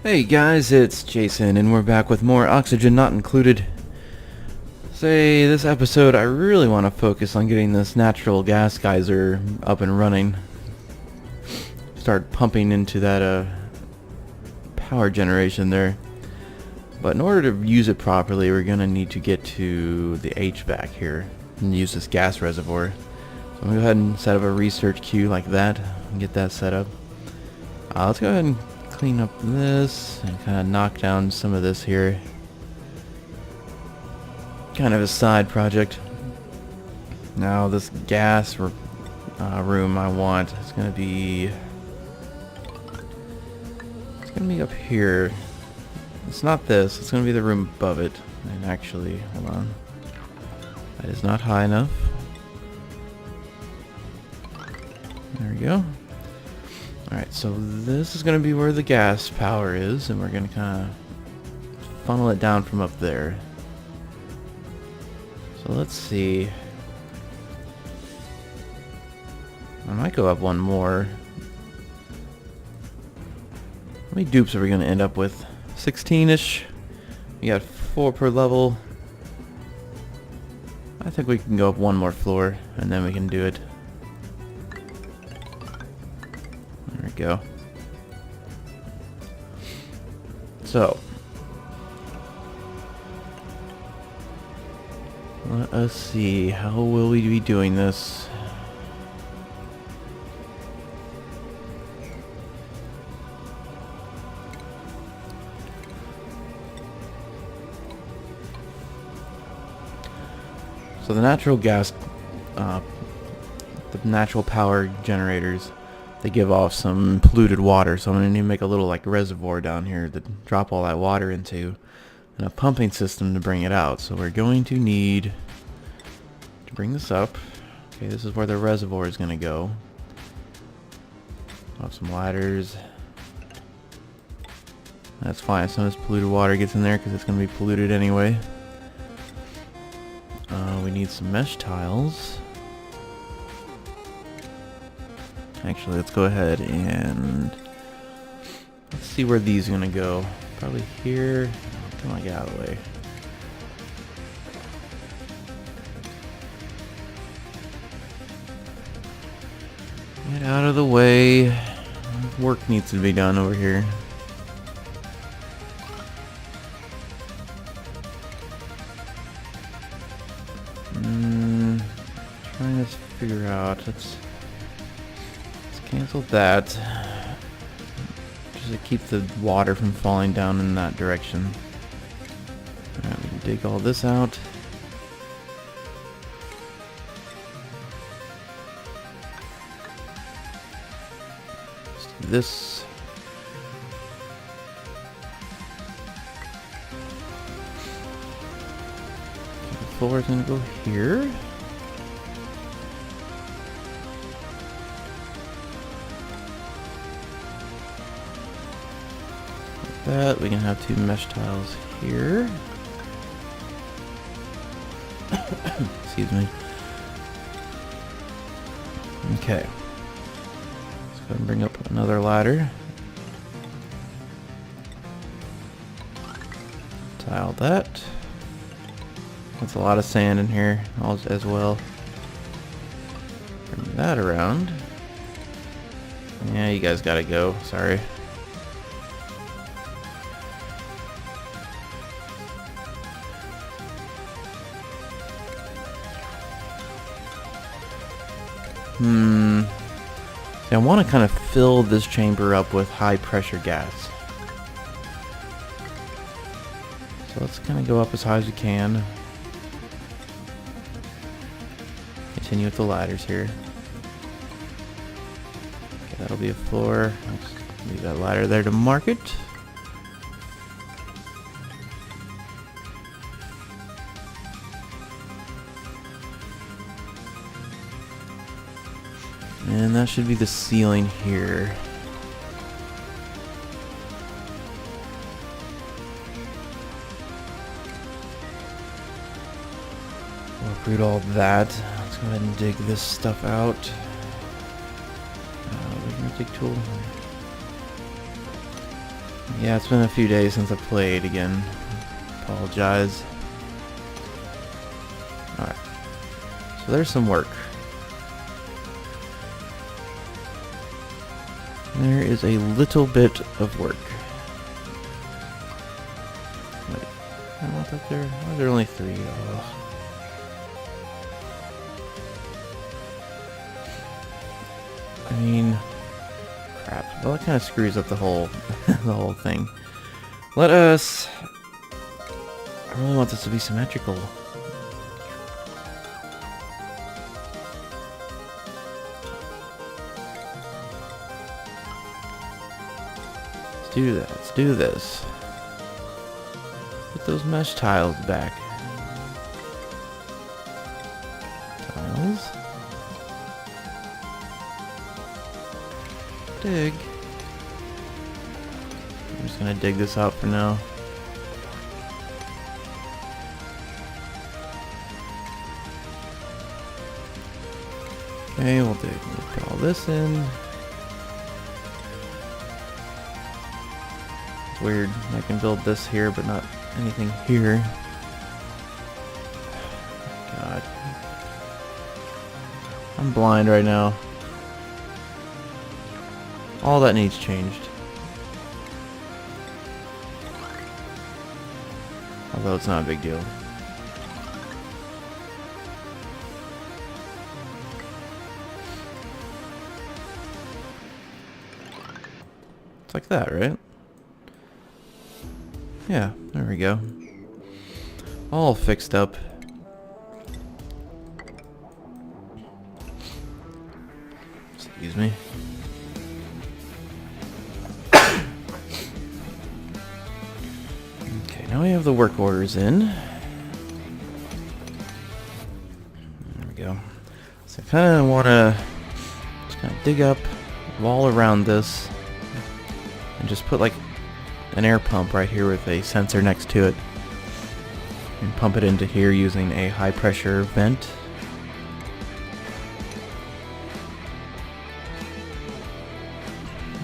Hey guys, it's Jason, and we're back with more Oxygen Not Included. This episode I really want to focus on getting this natural gas geyser up and running. Start pumping into that power generation there. But in order to use it properly, we're going to need to get to the HVAC here and use this gas reservoir. So I'm going to go ahead and set up a research queue like that and get that set up. Let's go ahead and clean up this and kind of knock down some of this here. Kind of a side project. Now this gas room I want is going to be up here. It's not this, it's going to be the room above it. And actually, hold on, that is not high enough. There we go. Alright, so this is going to be where the gas power is, and we're going to kind of funnel it down from up there. So let's see. I might go up one more. How many dupes are we going to end up with? 16-ish? We got 4 per level. I think we can go up one more floor, and then we can do it. There we go. So, let us see, how will we be doing this? So the natural gas, the natural power generators, they give off some polluted water, so I'm going to need to make a little like reservoir down here to drop all that water into, and a pumping system to bring it out. So we're going to need to bring this up. Okay, this is where the reservoir is going to go. I'll have some ladders. That's fine, some of this polluted water gets in there because it's going to be polluted anyway. We need some mesh tiles. Actually, let's go ahead and let's see where these are gonna go. Probably here. Come on, get out of the way. Get out of the way. Work needs to be done over here. Trying to figure out. Let's cancel that. Just to keep the water from falling down in that direction. Alright, we can dig all this out. Let's do this. The floor is going to go here. That we can have 2 mesh tiles here. Excuse me. Okay. Let's go ahead and bring up another ladder. Tile that. That's a lot of sand in here as well. Bring that around. Yeah, you guys gotta go. Sorry. See, I want to kind of fill this chamber up with high pressure gas. So let's kind of go up as high as we can. Continue with the ladders here. Okay, that'll be a floor. Let's leave that ladder there to mark it. And that should be the ceiling here. We'll uproot all that. Let's go ahead and dig this stuff out. Where's my dig tool? Yeah, it's been a few days since I played again. Apologize. Alright. So there's some work. There is a little bit of work. Wait, I want that there. Why are there only 3? Oh. I mean, crap. Well, that kind of screws up the whole, the whole thing. Let us. I really want this to be symmetrical. Let's do that. Let's do this. Put those mesh tiles back. Tiles. Dig. I'm just gonna dig this out for now. Okay, we'll put all this in. It's weird. I can build this here, but not anything here. God. I'm blind right now. All that needs changed. Although it's not a big deal. It's like that, right? Yeah, there we go. All fixed up. Excuse me. Okay, now we have the work orders in. There we go. So I kind of want to just kind of dig up, wall around this, and just put like an air pump right here with a sensor next to it, and pump it into here using a high pressure vent.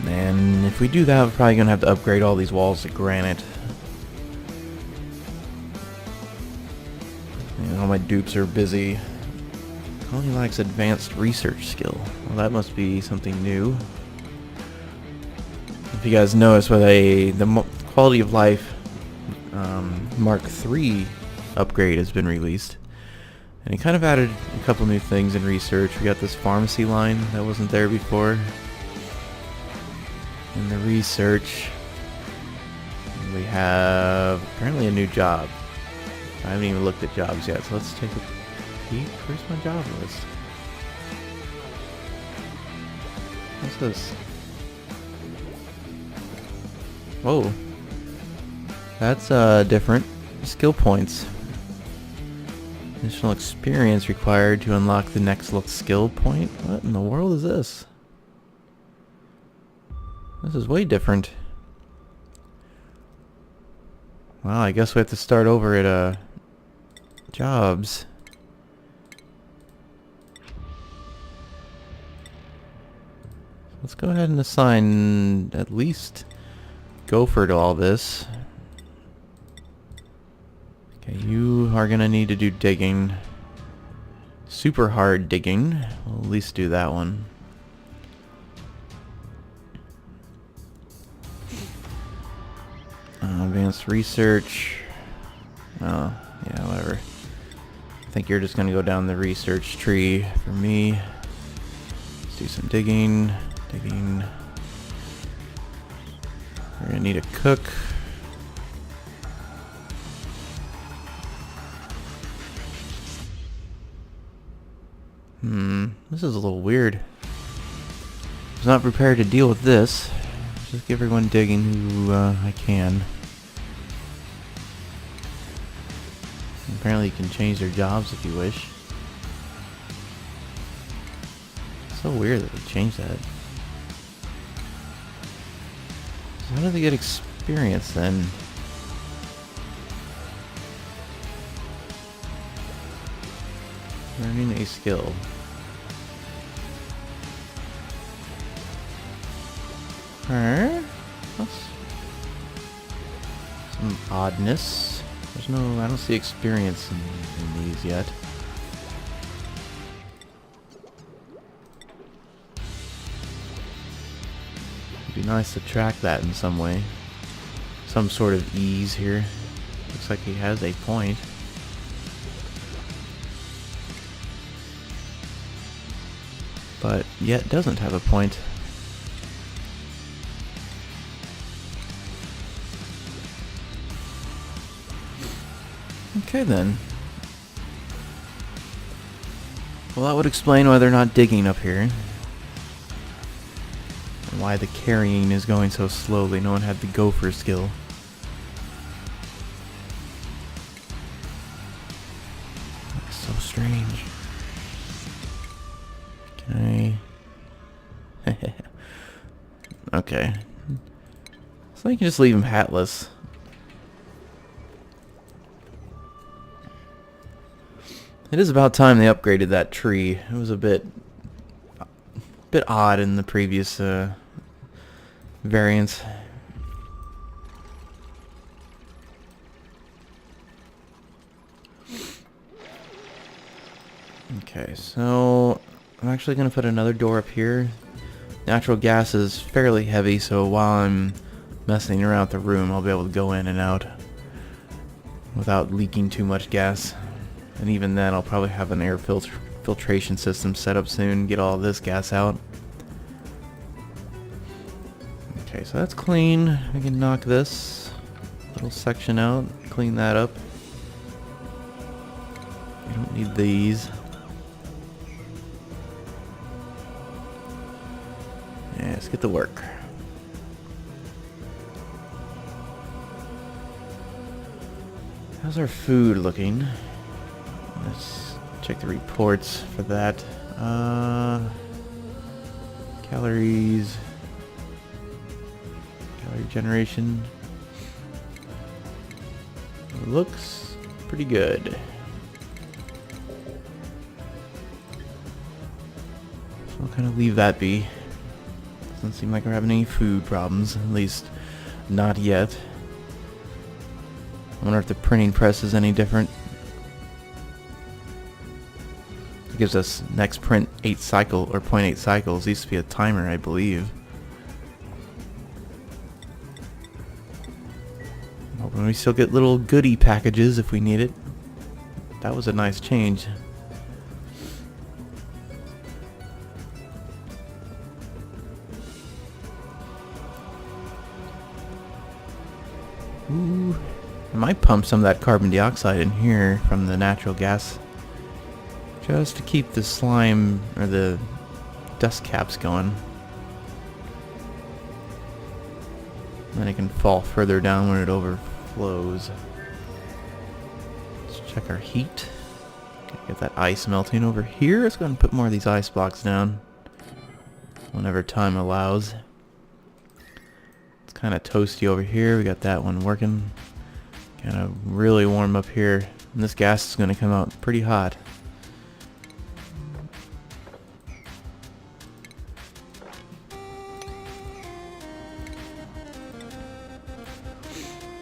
And if we do that, we're probably going to have to upgrade all these walls to granite. And all my dupes are busy. Colony likes advanced research skill. Well, that must be something new. If you guys notice, with the quality of life Mark III upgrade has been released, and he kind of added a couple new things in research. We got this pharmacy line that wasn't there before. In the research, we have apparently a new job. I haven't even looked at jobs yet, so let's take a peek. Where's my job list? What's this? Whoa. That's different. Skill points. Additional experience required to unlock the next skill point? What in the world is this? This is way different. Well, I guess we have to start over at jobs. Let's go ahead and assign at least Gopher to all this. Okay, you are gonna need to do digging. Super hard digging. We'll at least do that one. Advanced research. Oh, yeah, whatever. I think you're just gonna go down the research tree for me. Let's do some digging. Digging. We're gonna need a cook. This is a little weird. I was not prepared to deal with this. Just give everyone digging who I can. Apparently you can change their jobs if you wish. It's so weird that they changed that. So how do they get experience then? Learning a skill. Huh? Oddness. There's no, I don't see experience in these yet. It'd be nice to track that in some way. Some sort of ease here. Looks like he has a point. But yet doesn't have a point. Okay then. Well, that would explain why they're not digging up here. And why the carrying is going so slowly. No one had the gopher skill. That's so strange. Can I... Okay. So you can just leave him hatless. It is about time they upgraded that tree. It was a bit odd in the previous variants. Okay, so I'm actually going to put another door up here. Natural gas is fairly heavy, so while I'm messing around with the room, I'll be able to go in and out without leaking too much gas. And even then, I'll probably have an air filtration system set up soon, get all this gas out. Okay, so that's clean. We can knock this little section out, clean that up. We don't need these. Yeah, let's get to work. How's our food looking? Let's check the reports for that. Calories. Calorie generation. Looks pretty good. So I'll kind of leave that be. Doesn't seem like we're having any food problems, at least not yet. I wonder if the printing press is any different. It gives us next print 8 cycle or 0.8 cycles. It used to be a timer, I believe. Hoping we still get little goodie packages if we need it. That was a nice change. Ooh. I might pump some of that carbon dioxide in here from the natural gas. Just to keep the slime, or the dust caps going. Then it can fall further down when it overflows. Let's check our heat. Get that ice melting over here. Let's go ahead and put more of these ice blocks down. Whenever time allows. It's kind of toasty over here. We got that one working. Kind of really warm up here. And this gas is going to come out pretty hot.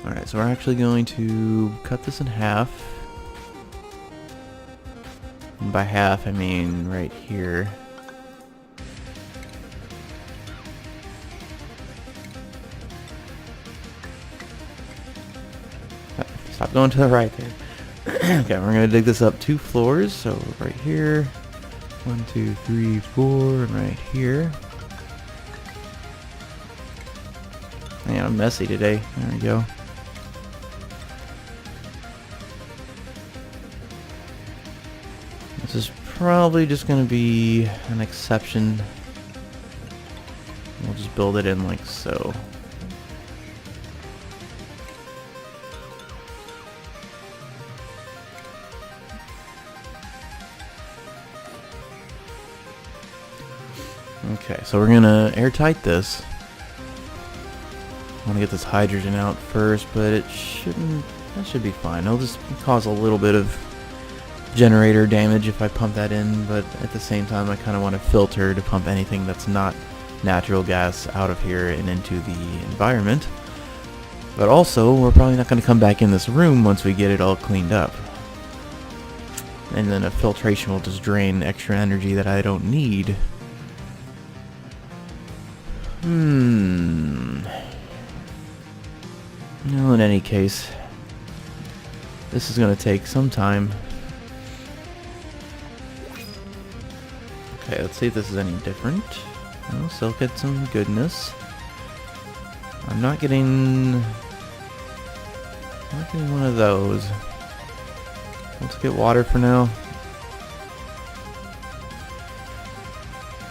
Alright, so we're actually going to cut this in half. And by half, I mean right here. Stop going to the right there. Okay, we're going to dig this up 2 floors. So right here. 1, 2, 3, 4, and right here. Man, I'm messy today. There we go. This is probably just going to be an exception. We'll just build it in like so. Okay, so we're going to airtight this. I want to get this hydrogen out first, but it shouldn't, that should be fine. It'll just cause a little bit of generator damage if I pump that in, but at the same time I kind of want to filter to pump anything that's not natural gas out of here and into the environment. But also, we're probably not going to come back in this room once we get it all cleaned up. And then a filtration will just drain extra energy that I don't need. No, in any case, this is going to take some time. Okay, let's see if this is any different. No, still get some goodness. I'm not getting one of those. Let's get water for now.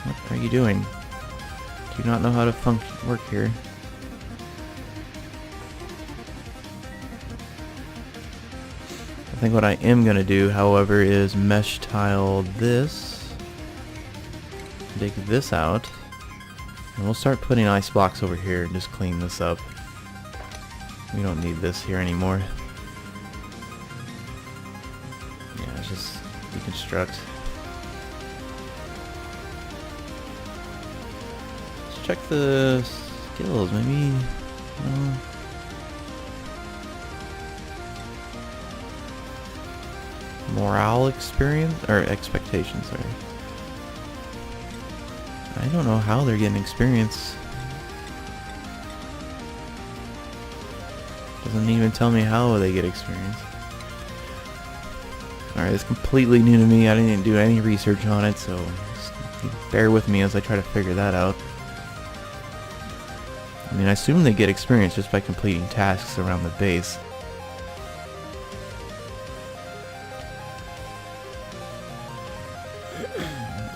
What are you doing? Do you not know how to work here? I think what I am gonna do, however, is mesh tile this, dig this out, and we'll start putting ice blocks over here and just clean this up. We don't need this here anymore. Yeah, just deconstruct. Let's check the skills, maybe. Morale experience, or expectations, sorry. I don't know how they're getting experience. Doesn't even tell me how they get experience. Alright, it's completely new to me. I didn't do any research on it, so just bear with me as I try to figure that out. I mean, I assume they get experience just by completing tasks around the base.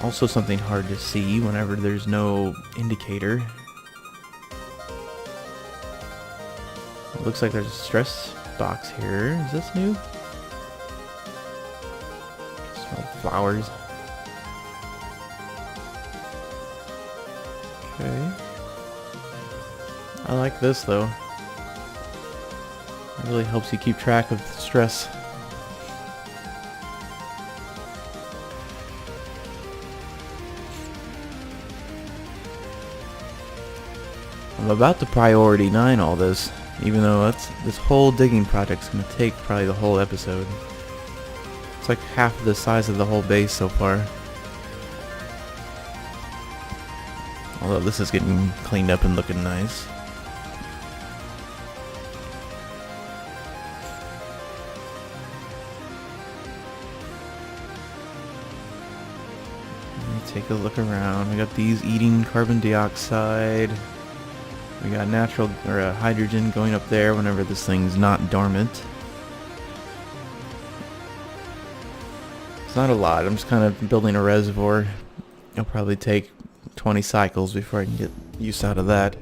Also something hard to see whenever there's no indicator. It looks like there's a stress box here. Is this new? Smell flowers. Okay. I like this though. It really helps you keep track of the stress. I'm about to priority 9 all this, even though this whole digging project's gonna take probably the whole episode. It's like half the size of the whole base so far. Although this is getting cleaned up and looking nice. Let me take a look around. We got these eating carbon dioxide. We got natural or hydrogen going up there whenever this thing's not dormant. It's not a lot. I'm just kind of building a reservoir. It'll probably take 20 cycles before I can get use out of that.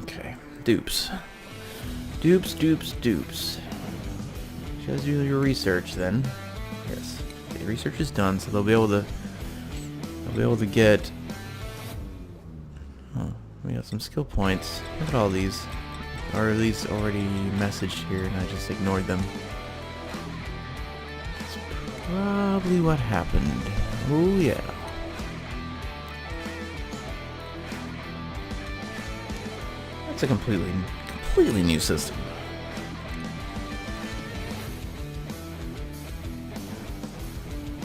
Okay, dupes. Dupes. You guys do your research then. Yes. Okay, research is done, so they'll be able to get. Oh, we got some skill points. Look at all these. Or are these already messaged here and I just ignored them? That's probably what happened. Oh yeah. That's a completely new system.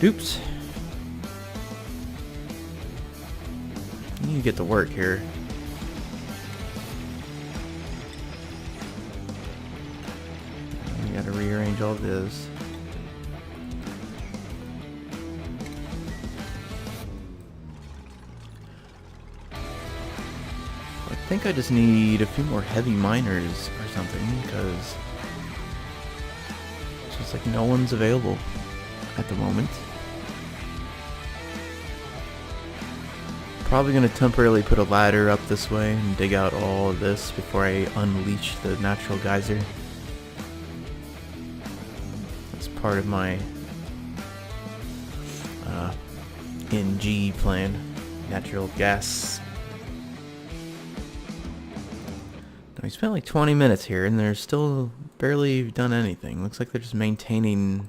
Oops. You need to get to work here. We gotta rearrange all this. I think I just need a few more heavy miners or something, because it's just like no one's available at the moment. Probably going to temporarily put a ladder up this way and dig out all of this before I unleash the natural geyser. That's part of my NG plan, natural gas. Now, we spent like 20 minutes here and they're still barely done anything. Looks like they're just maintaining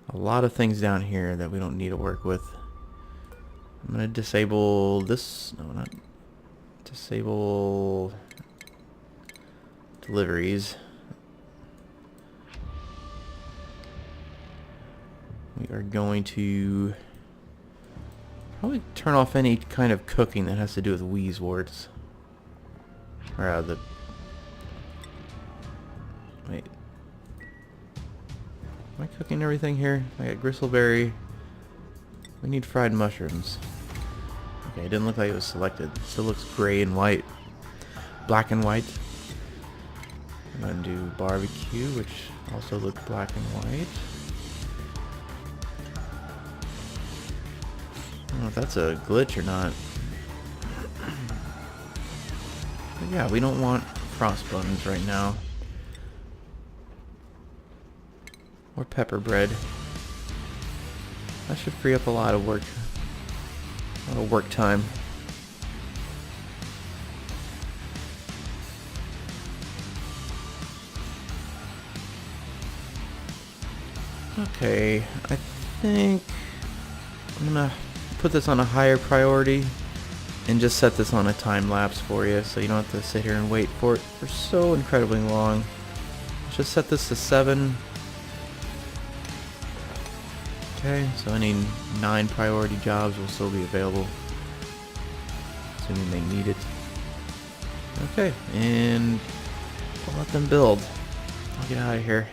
a lot of things down here that we don't need to work with. I'm gonna disable this. No, not disable deliveries. We are going to probably turn off any kind of cooking that has to do with Wheezeworts. Or the... Wait. Am I cooking everything here? I got gristleberry. We need fried mushrooms. Okay, it didn't look like it was selected. It still looks gray and white. Black and white. I'm going to do barbecue, which also looks black and white. I don't know if that's a glitch or not. But yeah, we don't want frost buns right now. Or pepper bread. That should free up a lot of work. A lot of work time. Okay, I think I'm gonna put this on a higher priority and just set this on a time lapse for you so you don't have to sit here and wait for it for so incredibly long. Let's just set this to 7. Okay, so any 9 priority jobs will still be available, assuming they need it. Okay, and I'll let them build. I'll get out of here.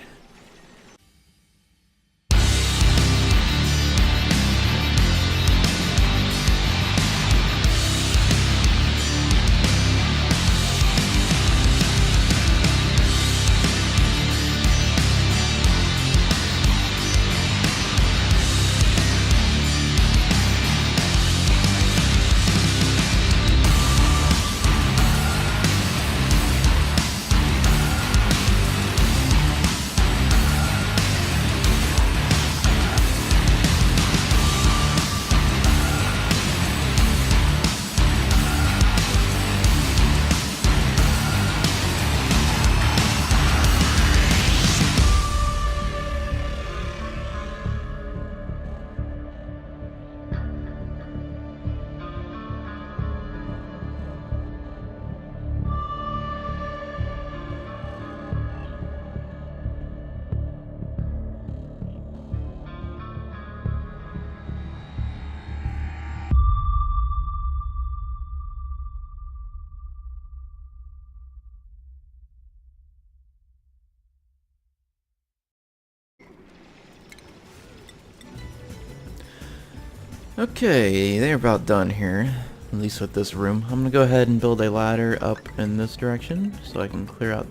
Okay, they're about done here, at least with this room. I'm gonna go ahead and build a ladder up in this direction so I can clear out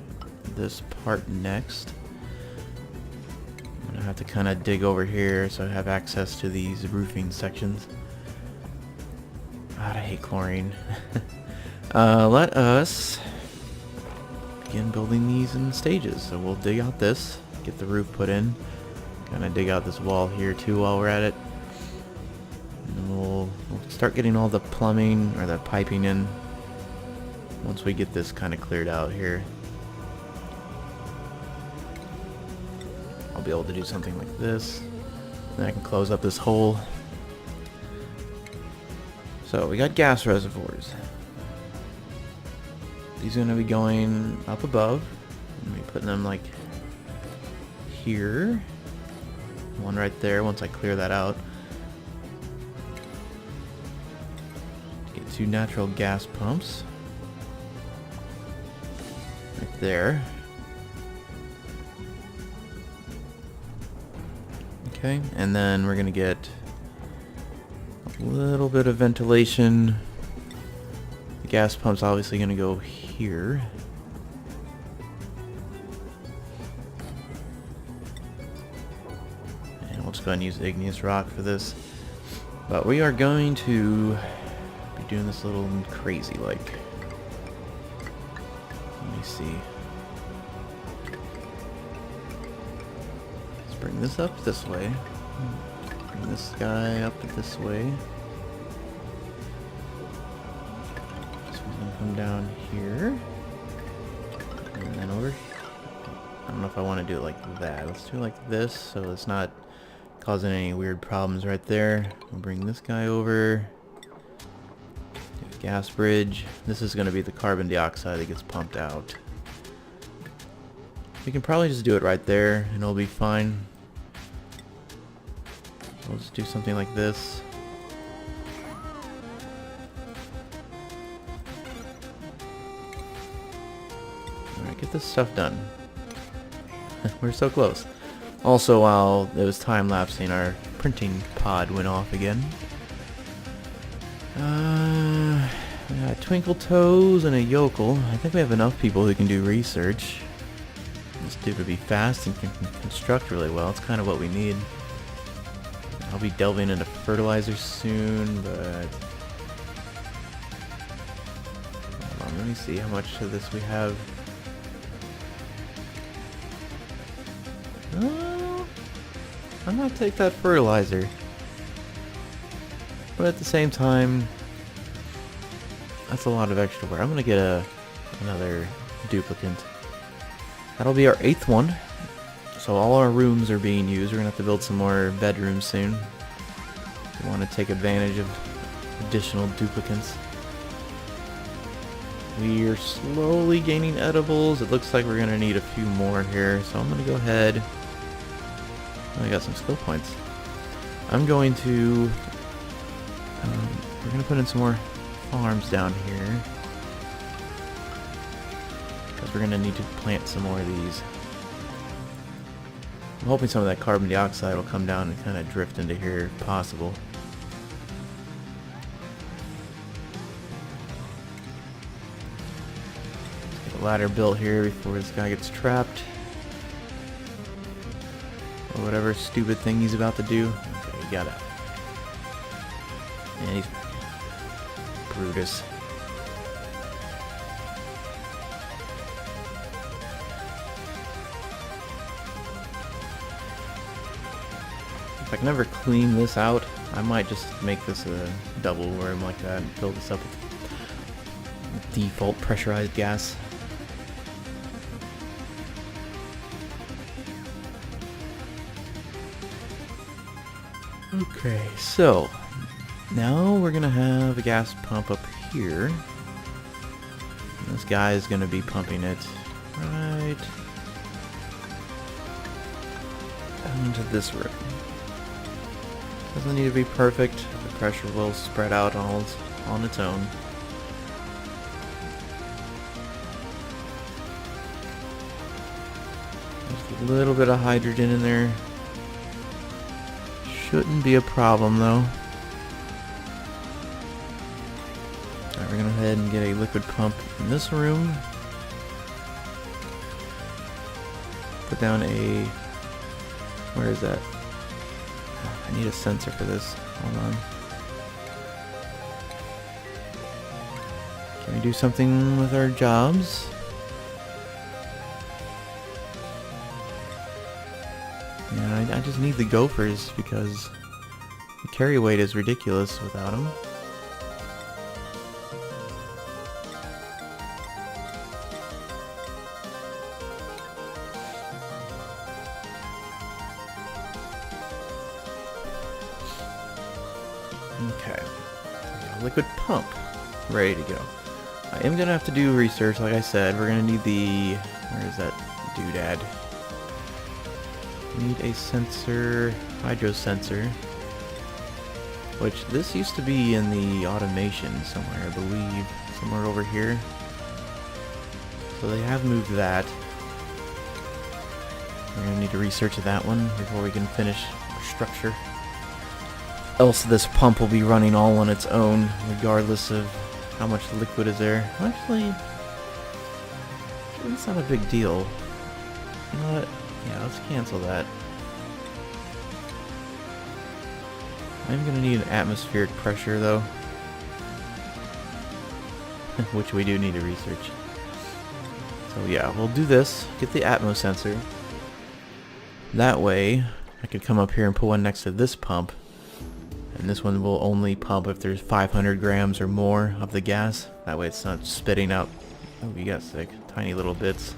this part next. I'm gonna have to kind of dig over here so I have access to these roofing sections. God, I hate chlorine. Let us begin building these in stages. So we'll dig out this, get the roof put in, kind of dig out this wall here too while we're at it. And we'll start getting all the plumbing or the piping in once we get this kind of cleared out here. I'll be able to do something like this. Then I can close up this hole. So we got gas reservoirs. These are going to be going up above. I'm going to be putting them like here. One right there once I clear that out. Get 2 natural gas pumps. Right there. Okay, and then we're going to get a little bit of ventilation. The gas pump's obviously going to go here. And we'll just go ahead and use igneous rock for this. But we are going to be doing this a little crazy like. Let me see. Let's bring this up this way. Bring this guy up this way. This one's gonna come down here. And then over. I don't know if I want to do it like that. Let's do it like this so it's not causing any weird problems right there. We'll bring this guy over. Gas bridge. This is going to be the carbon dioxide that gets pumped out. We can probably just do it right there and it'll be fine. We'll just do something like this. Alright, get this stuff done. We're so close. Also, while it was time-lapsing, our printing pod went off again. We got Twinkle Toes and a Yokel. I think we have enough people who can do research. This dude would be fast and can construct really well. It's kind of what we need. I'll be delving into fertilizer soon, but... Hold on, let me see how much of this we have. I'm gonna take that fertilizer. But at the same time, that's a lot of extra work. I'm gonna get another duplicant. That'll be our 8th one. So all our rooms are being used. We're gonna have to build some more bedrooms soon. We want to take advantage of additional duplicants. We are slowly gaining edibles. It looks like we're gonna need a few more here. So I'm gonna go ahead. I got some skill points. I'm going to... we're gonna put in some more farms down here. Because we're gonna need to plant some more of these. I'm hoping some of that carbon dioxide will come down and kind of drift into here if possible. Let's get a ladder built here before this guy gets trapped. Or whatever stupid thing he's about to do. Okay, you got it. And he's... Brutus. If I can ever clean this out, I might just make this a double room like that and fill this up with default pressurized gas. Okay, so now we're gonna have a gas pump up here. And this guy is gonna be pumping it right into this room. Doesn't need to be perfect. The pressure will spread out on its own. Just a little bit of hydrogen in there. Shouldn't be a problem though. Alright, we're gonna go ahead and get a liquid pump in this room. Put down a... Where is that? I need a sensor for this. Hold on. Can we do something with our jobs? Yeah, I just need the gophers because the carry weight is ridiculous without them. Okay. Liquid pump. Ready to go. I am going to have to do research, like I said. We're going to need the... Where is that doodad? Need a sensor, hydro sensor, which this used to be in the automation somewhere, I believe, somewhere over here. So they have moved that. We're gonna need to research that one before we can finish our structure. Else this pump will be running all on its own, regardless of how much liquid is there. Actually, it's not a big deal. You know what? Yeah, let's cancel that. I'm gonna need an atmospheric pressure though. Which we do need to research. So yeah, we'll do this. Get the Atmo sensor. That way, I could come up here and put one next to this pump. And this one will only pump if there's 500 grams or more of the gas. That way it's not spitting out... Oh, you got sick. Tiny little bits.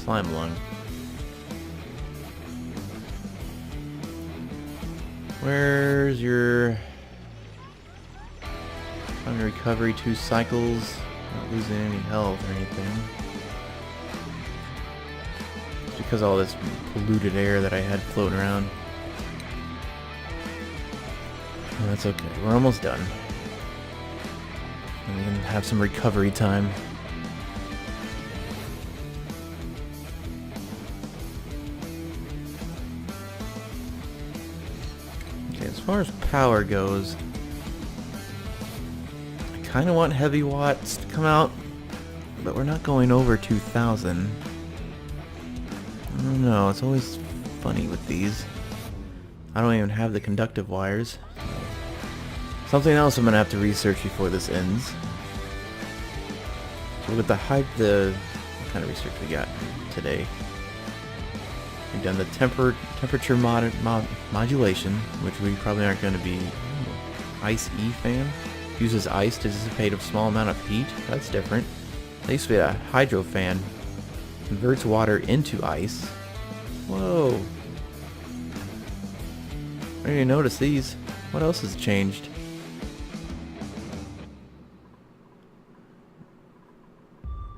Slime lung. Where's your time to recovery? 2 cycles. Not losing any health or anything. It's because of all this polluted air that I had floating around. Well, that's okay. We're almost done. And we can have some recovery time. Okay, as far as power goes, I kind of want heavy watts to come out, but we're not going over 2,000. I don't know, it's always funny with these. I don't even have the conductive wires. Something else I'm gonna have to research before this ends. So with the what kind of research we got today? We've done the temperature modulation, which we probably aren't going to be. Ice E fan uses ice to dissipate a small amount of heat. That's different. There used to be a hydro fan, converts water into ice. Whoa! I didn't even notice these. What else has changed?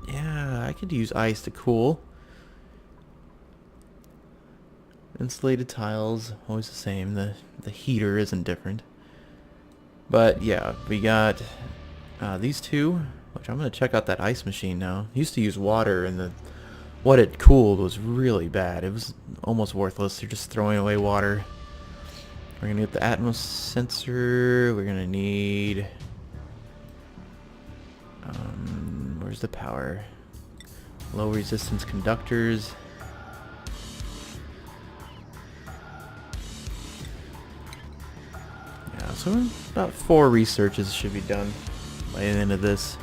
Yeah, I could use ice to cool. Insulated tiles, always the same. The heater isn't different. But yeah, we got these two, which I'm going to check out that ice machine now. Used to use water, and what it cooled was really bad. It was almost worthless. You're just throwing away water. We're going to get the Atmos sensor. We're going to need... where's the power? Low resistance conductors. Yeah, so about 4 researches should be done by the end of this.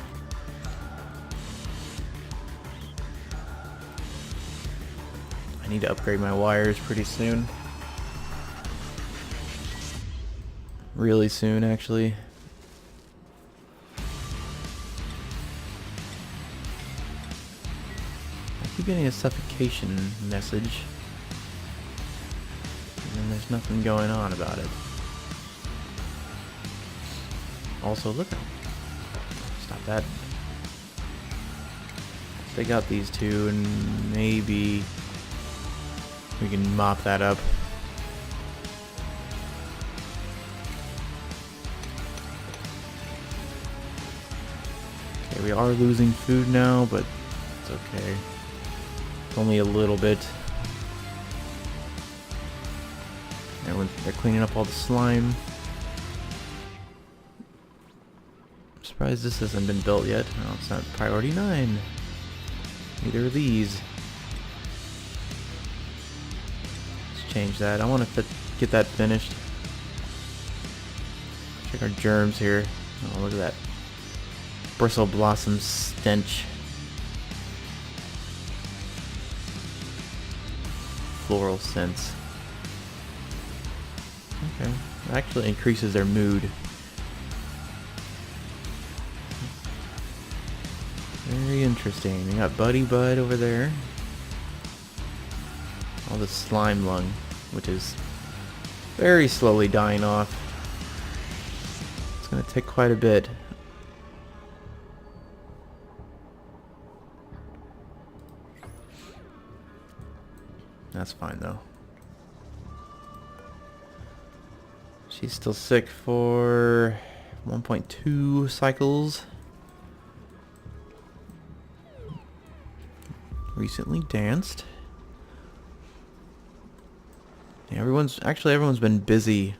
I need to upgrade my wires pretty soon. Really soon, actually. I keep getting a suffocation message, and there's nothing going on about it. Also, look at... Stop that. Take out these two, and maybe we can mop that up. Okay, we are losing food now, but it's okay. It's only a little bit. They're cleaning up all the slime. I'm surprised this hasn't been built yet. Oh, it's not priority 9. Neither are these. Let's change that. I want to get that finished. Check our germs here. Oh, look at that. Bristle blossom stench. Floral scents. Okay. It actually increases their mood. Very interesting. We got Buddy Bud over there. All the slime lung, which is very slowly dying off. It's going to take quite a bit. That's fine though. She's still sick for 1.2 cycles. Recently danced. Yeah, everyone's been busy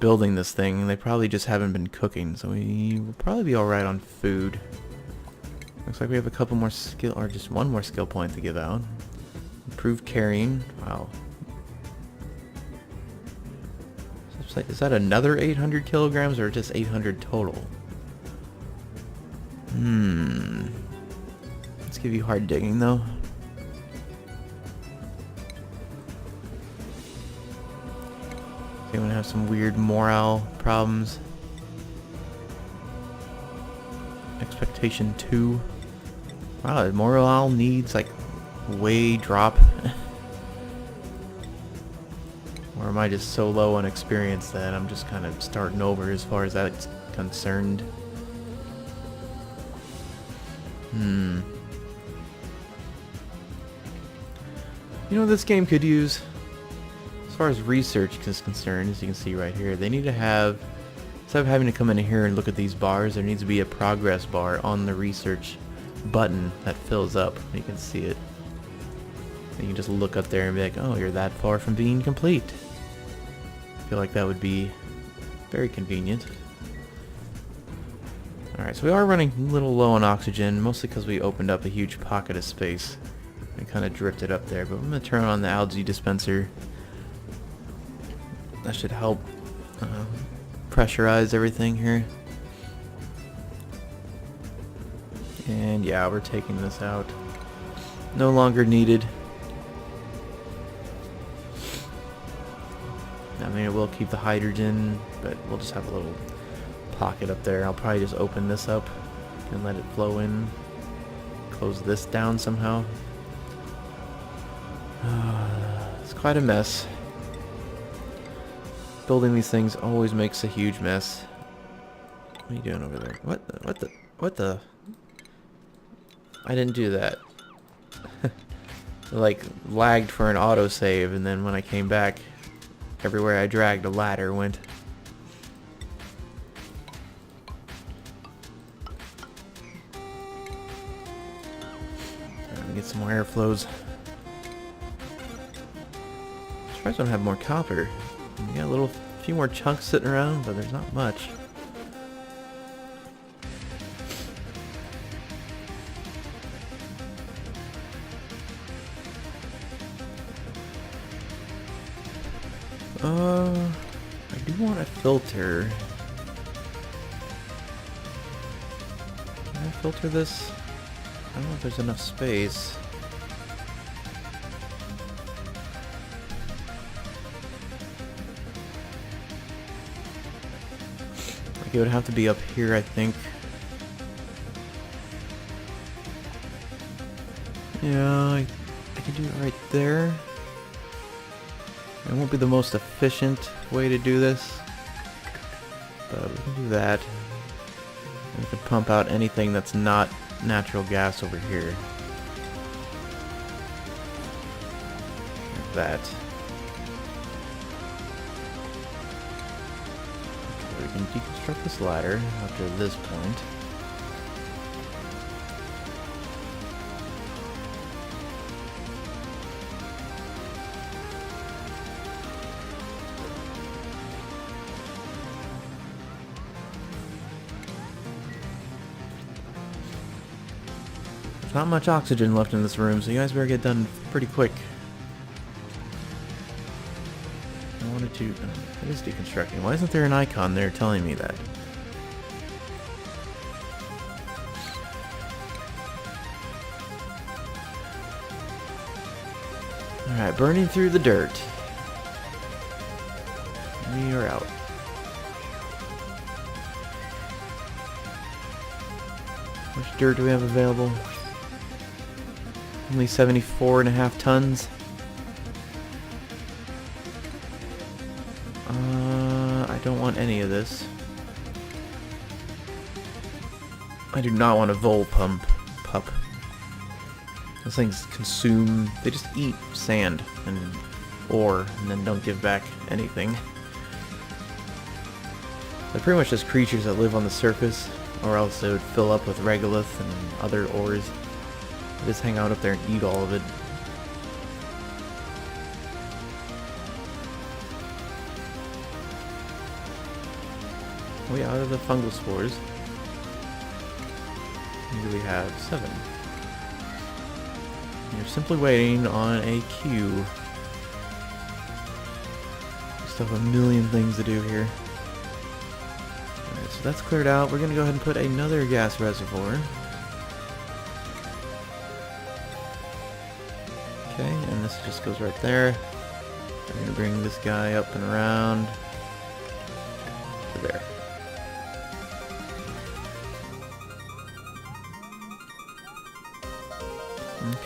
building this thing, and they probably just haven't been cooking, so we will probably be alright on food. Looks like we have a couple more skill, or just one more skill point to give out. Improved carrying. Wow. Is that another 800 kilograms or just 800 total? Let's give you hard digging though. Okay, I'm gonna have some weird morale problems. Expectation 2. Wow, morale needs like way drop. Or am I just so low on experience that I'm just kind of starting over as far as that's concerned? You know what this game could use? As far as research is concerned, as you can see right here, they need to have, instead of having to come in here and look at these bars, there needs to be a progress bar on the research button that fills up. You can see it. You can just look up there and be like, oh, you're that far from being complete. I feel like that would be very convenient. Alright, so we are running a little low on oxygen, mostly because we opened up a huge pocket of space. It kind of drifted up there, but I'm going to turn on the algae dispenser. That should help pressurize everything here. And yeah, we're taking this out. No longer needed. I mean, it will keep the hydrogen, but we'll just have a little pocket up there. I'll probably just open this up and let it flow in. Close this down somehow. It's quite a mess. Building these things always makes a huge mess. What are you doing over there? What the? I didn't do that. Like, lagged for an autosave, and then when I came back, everywhere I dragged a ladder went. Let me get some more airflows. Surprised I don't have more copper. We got a few more chunks sitting around, but there's not much. I do want a filter. Can I filter this? I don't know if there's enough space. Like, it would have to be up here, I think. Yeah, I can do it right there. It won't be the most efficient way to do this, but we can do that. We can pump out anything that's not natural gas over here. Like that. Okay, we can deconstruct this ladder after this point. Not much oxygen left in this room, so you guys better get done pretty quick. I wanted to... It is deconstructing. Why isn't there an icon there telling me that? Alright, burning through the dirt. We are out. How much dirt do we have available? Only 74.5 tons. I don't want any of this. I do not want a vol pup. Those things consume, they just eat sand and ore and then don't give back anything. They're pretty much just creatures that live on the surface, or else they would fill up with regolith and other ores. Just hang out up there and eat all of it. Are we out of the fungal spores? Here we have 7. You're simply waiting on a queue. We still have a million things to do here. Alright, so that's cleared out. We're gonna go ahead and put another gas reservoir. Okay, and this just goes right there. We're going to bring this guy up and around to there.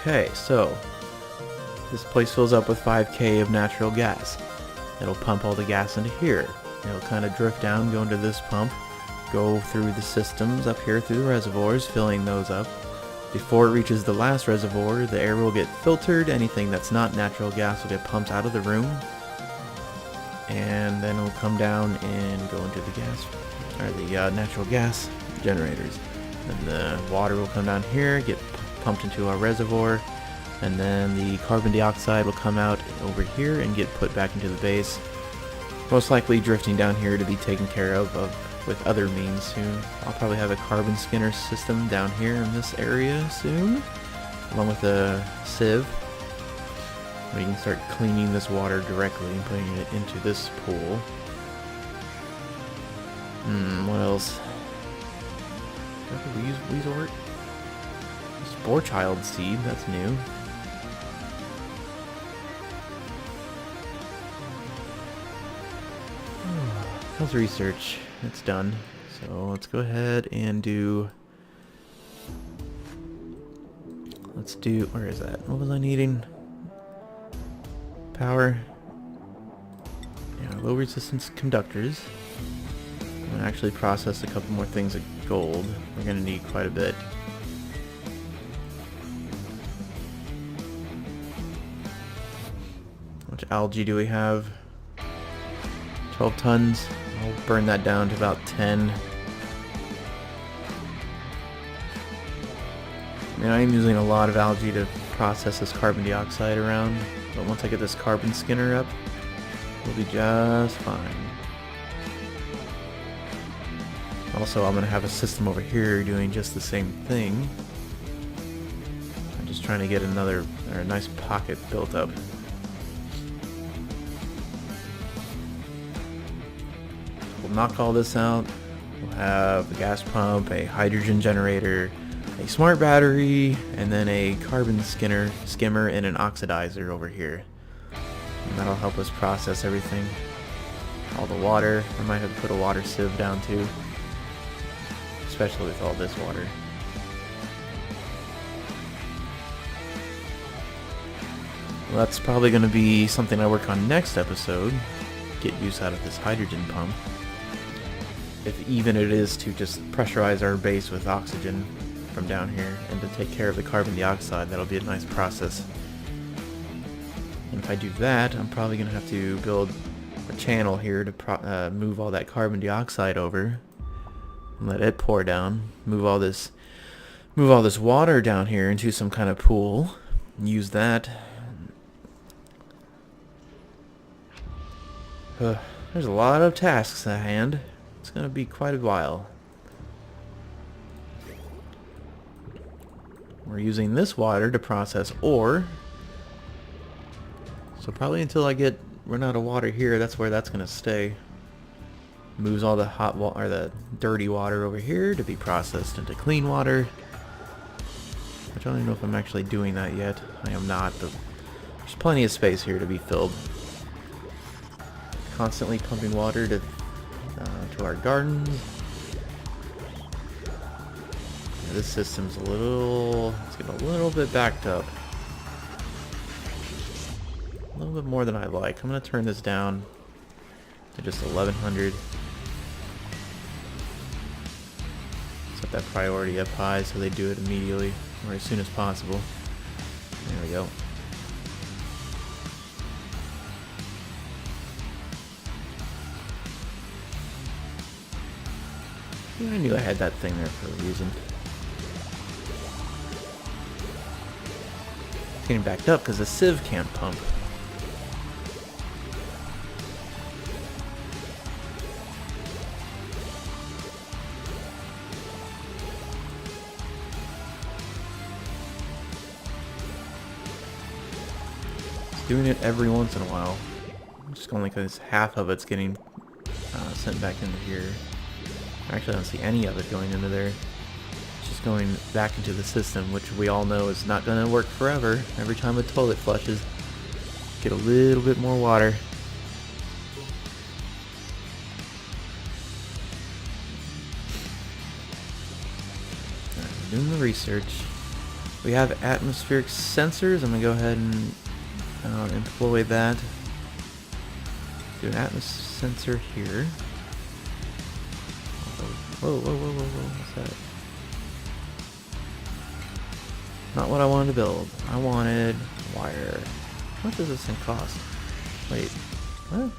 Okay, so this place fills up with 5K of natural gas. It'll pump all the gas into here. It'll kind of drift down, go into this pump, go through the systems up here through the reservoirs, filling those up. Before it reaches the last reservoir, the air will get filtered. Anything that's not natural gas will get pumped out of the room. And then it'll come down and go into the gas, or the natural gas generators. And the water will come down here, get pumped into our reservoir, and then the carbon dioxide will come out over here and get put back into the base. Most likely drifting down here to be taken care of with other means soon. I'll probably have a carbon skinner system down here in this area soon, along with a sieve. We can start cleaning this water directly and putting it into this pool. What else? Weezort? Spore child seed, that's new. How's research? It's done. So let's go ahead and do... where is that? What was I needing? Power. Yeah, low resistance conductors. I'm gonna actually process a couple more things of gold. We're gonna need quite a bit. How much algae do we have? 12 tons. I'll burn that down to about 10. I mean, I am using a lot of algae to process this carbon dioxide around, but once I get this carbon skinner up, we'll be just fine. Also, I'm going to have a system over here doing just the same thing. I'm just trying to get a nice pocket built up. We'll knock all this out. We'll have a gas pump, a hydrogen generator, a smart battery, and then a carbon skimmer, and an oxidizer over here. And that'll help us process everything. All the water. I might have put a water sieve down too, especially with all this water. Well, that's probably going to be something I work on next episode. Get use out of this hydrogen pump. If even it is to just pressurize our base with oxygen from down here and to take care of the carbon dioxide, that'll be a nice process. And if I do that, I'm probably going to have to build a channel here to move all that carbon dioxide over and let it pour down. Move all this water down here into some kind of pool and use that. There's a lot of tasks at hand. It's going to be quite a while. We're using this water to process ore. So probably until I run out of water here, that's where that's going to stay. Moves all the hot water, or the dirty water over here to be processed into clean water. Which I don't even know if I'm actually doing that yet. I am not, but there's plenty of space here to be filled. Constantly pumping water to our gardens. Yeah, this system's it's getting a little bit backed up. A little bit more than I like. I'm gonna turn this down to just 1100. Set that priority up high so they do it immediately or as soon as possible. There we go. Yeah, I knew I had that thing there for a reason. It's getting backed up because the sieve can't pump. It's doing it every once in a while. Just only because half of it's getting sent back into here. Actually, I don't see any of it going into there. It's just going back into the system, which we all know is not going to work forever. Every time a toilet flushes, get a little bit more water. Alright, we're doing the research. We have atmospheric sensors. I'm going to go ahead and employ that. Do an atmos sensor here. Whoa, whoa, whoa, whoa, whoa, what's that? Not what I wanted to build. I wanted wire. How much does this thing cost? Wait, what?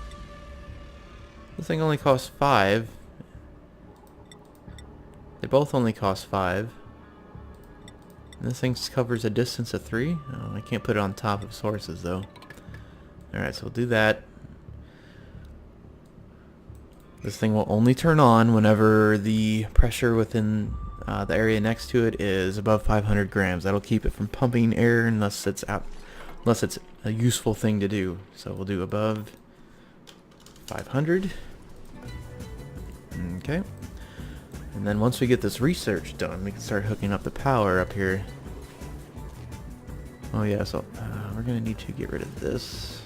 This thing only costs 5. They both only cost 5. And this thing covers a distance of 3? Oh, I can't put it on top of sources though. Alright, so we'll do that. This thing will only turn on whenever the pressure within the area next to it is above 500 grams. That'll keep it from pumping air unless it's a useful thing to do. So we'll do above 500. Okay. And then once we get this research done, we can start hooking up the power up here. Oh yeah, so we're gonna need to get rid of this.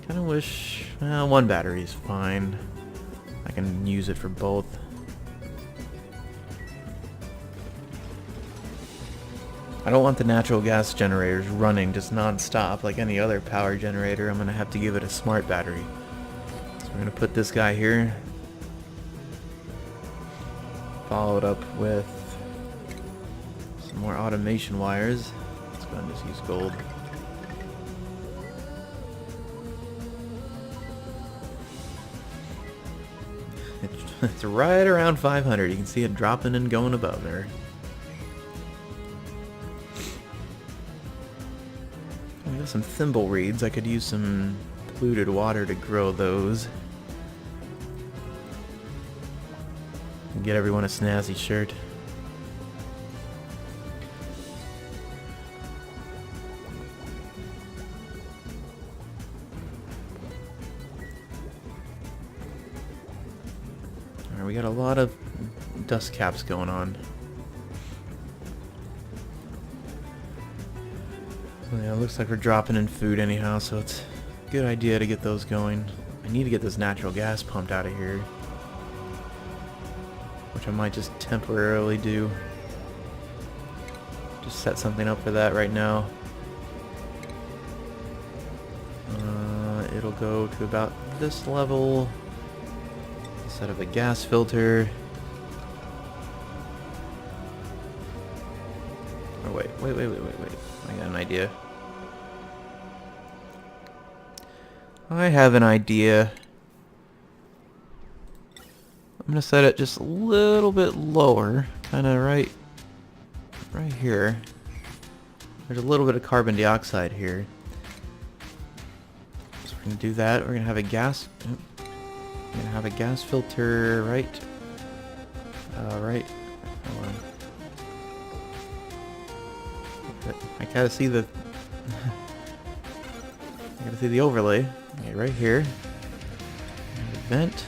Kinda wish... one battery is fine. I can use it for both. I don't want the natural gas generators running just non-stop like any other power generator. I'm gonna have to give it a smart battery. So we're gonna put this guy here. Follow it up with some more automation wires. Let's go and just use gold. It's right around 500. You can see it dropping and going above there. We got some thimble reeds. I could use some polluted water to grow those. And get everyone a snazzy shirt. We got a lot of dust caps going on. Well, yeah, it looks like we're dropping in food anyhow, so it's a good idea to get those going. I need to get this natural gas pumped out of here, which I might just temporarily do. Just set something up for that right now. It'll go to about this level. Set up a gas filter. Oh wait. I got an idea. I have an idea. I'm gonna set it just a little bit lower, kinda right here. There's a little bit of carbon dioxide here. So we're gonna do that. We're gonna have a gas. We're gonna have a gas filter right. Hold on. I gotta see the. I gotta see the overlay. Okay, right here. And the vent.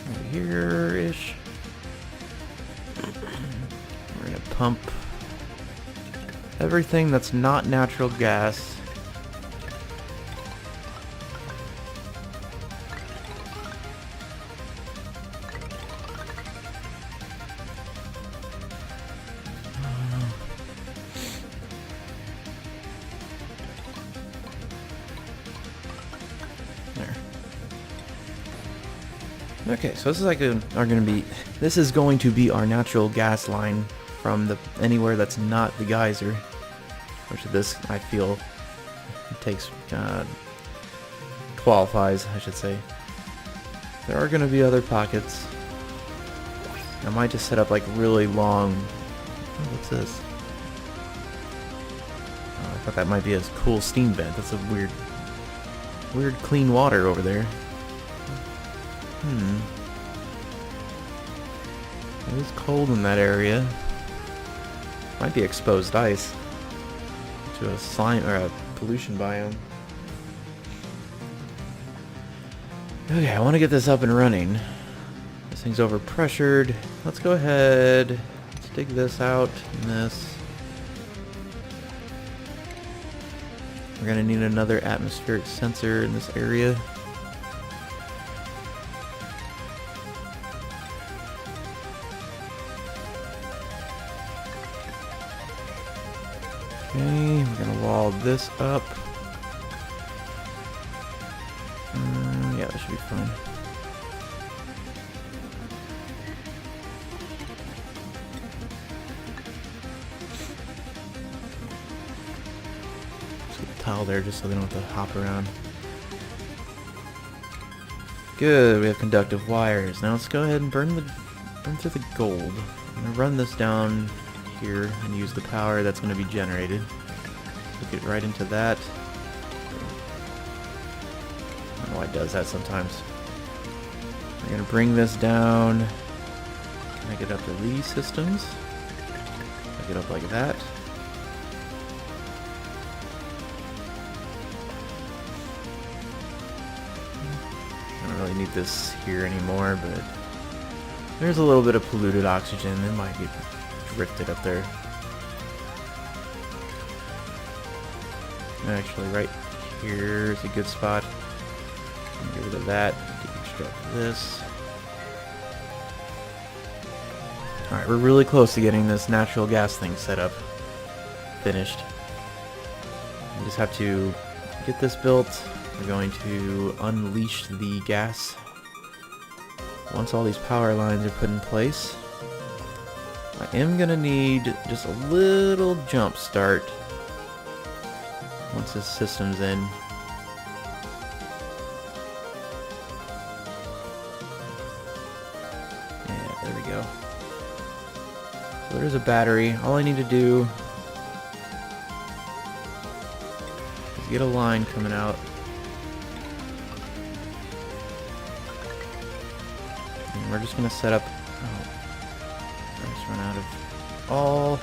Right here-ish. We're gonna pump everything that's not natural gas. Okay, so this is like this is going to be our natural gas line from the anywhere that's not the geyser, which this I feel takes qualifies, I should say. There are going to be other pockets. I might just set up like really long. Oh, what's this? Oh, I thought that might be a cool steam vent. That's a weird clean water over there. It is cold in that area. Might be exposed ice to a slime or a pollution biome. Okay, I want to get this up and running. This thing's over pressured. Let's go ahead. Let's dig this out and this. We're gonna need another atmospheric sensor in this area. Okay, we're gonna wall this up. should be fine. Just get the tile there just so they don't have to hop around. Good, we have conductive wires. Now let's go ahead and burn through the gold. I'm gonna run this down here and use the power that's gonna be generated. Hook it right into that. I don't know why it does that sometimes. I'm gonna bring this down. Make it up to these systems. Make it up like that. I don't really need this here anymore, but there's a little bit of polluted oxygen. It might get drifted up there. Actually, right here is a good spot. Get rid of that. Deconstruct this. Alright, we're really close to getting this natural gas thing set up. Finished. We just have to get this built. We're going to unleash the gas. Once all these power lines are put in place, I am going to need just a little jump start once this system's in. Yeah, there we go. So there's a battery. All I need to do is get a line coming out. And we're just going to set up... Oh, I just run out of all...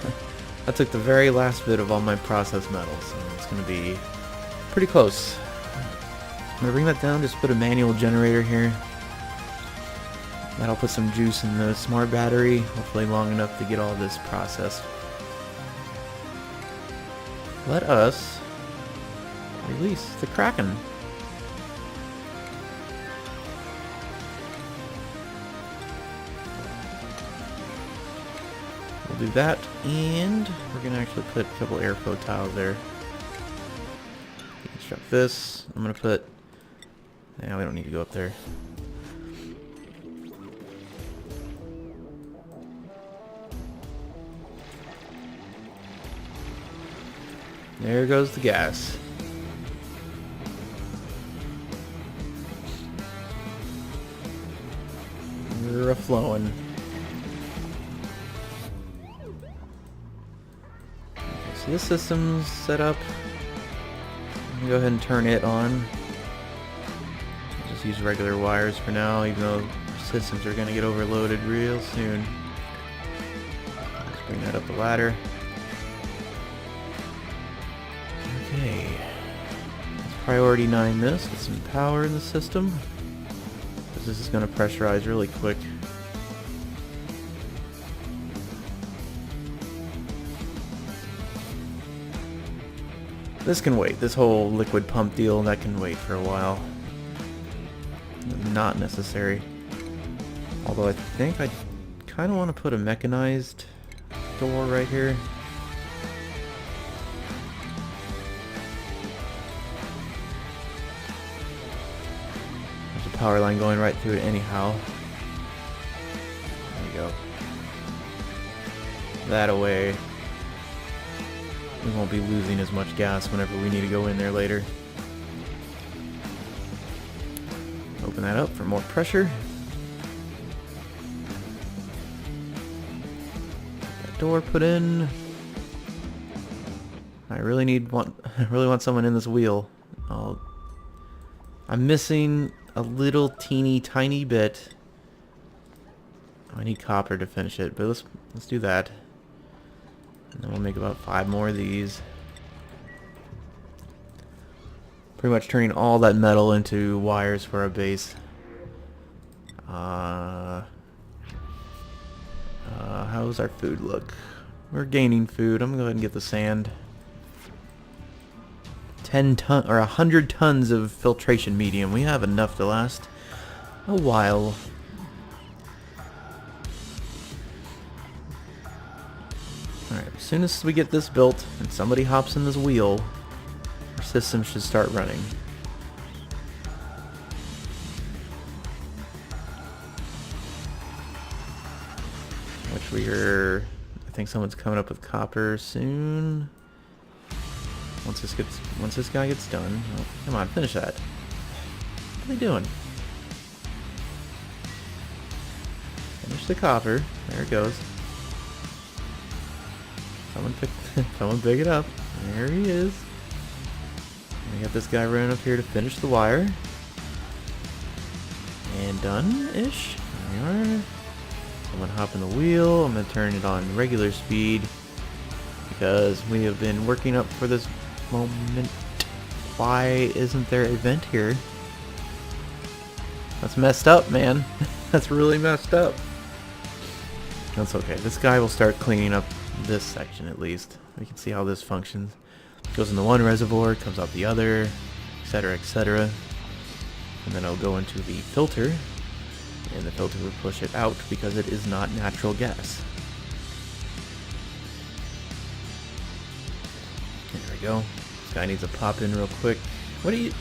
I took the very last bit of all my processed metals, so it's going to be pretty close. I'm going to bring that down, just put a manual generator here. That'll put some juice in the smart battery, hopefully long enough to get all this processed. Let us release the Kraken. We'll do that, and we're going to actually put a couple airflow tiles there. Deconstruct this. I'm going to put... Yeah, we don't need to go up there. There goes the gas. We're a-flowing. So this system's set up. I'm gonna go ahead and turn it on. I'll just use regular wires for now, even though systems are gonna get overloaded real soon. Let's bring that up the ladder. Okay. Let's priority 9 this, get some power in the system, because this is gonna pressurize really quick. This can wait. This whole liquid pump deal, that can wait for a while. Not necessary. Although I think I kind of want to put a mechanized door right here. There's a power line going right through it anyhow. There you go. That away. We won't be losing as much gas whenever we need to go in there later. Open that up for more pressure. That door put in. I really want someone in this wheel. I'm missing a little teeny tiny bit. I need copper to finish it, but let's do that. And then we'll make about 5 more of these. Pretty much turning all that metal into wires for our base. How's our food look? We're gaining food. I'm gonna go ahead and get the sand. 100 tons of filtration medium. We have enough to last a while. Alright, as soon as we get this built and somebody hops in this wheel, our system should start running. which we are... I think someone's coming up with copper soon. Once this guy gets done. Oh, come on, finish that. What are they doing? Finish the copper. There it goes. Someone pick it up. There he is. We got this guy running up here to finish the wire. And done-ish. There we are. Someone hop in the wheel. I'm going to turn it on regular speed because we have been working up for this moment. Why isn't there a vent here? That's messed up, man. That's really messed up. That's okay. This guy will start cleaning up this section at least. We can see how this functions. Goes into one reservoir, comes out the other, etc., etc. And then it'll go into the filter, and the filter will push it out because it is not natural gas. There we go. This guy needs to pop in real quick. What do you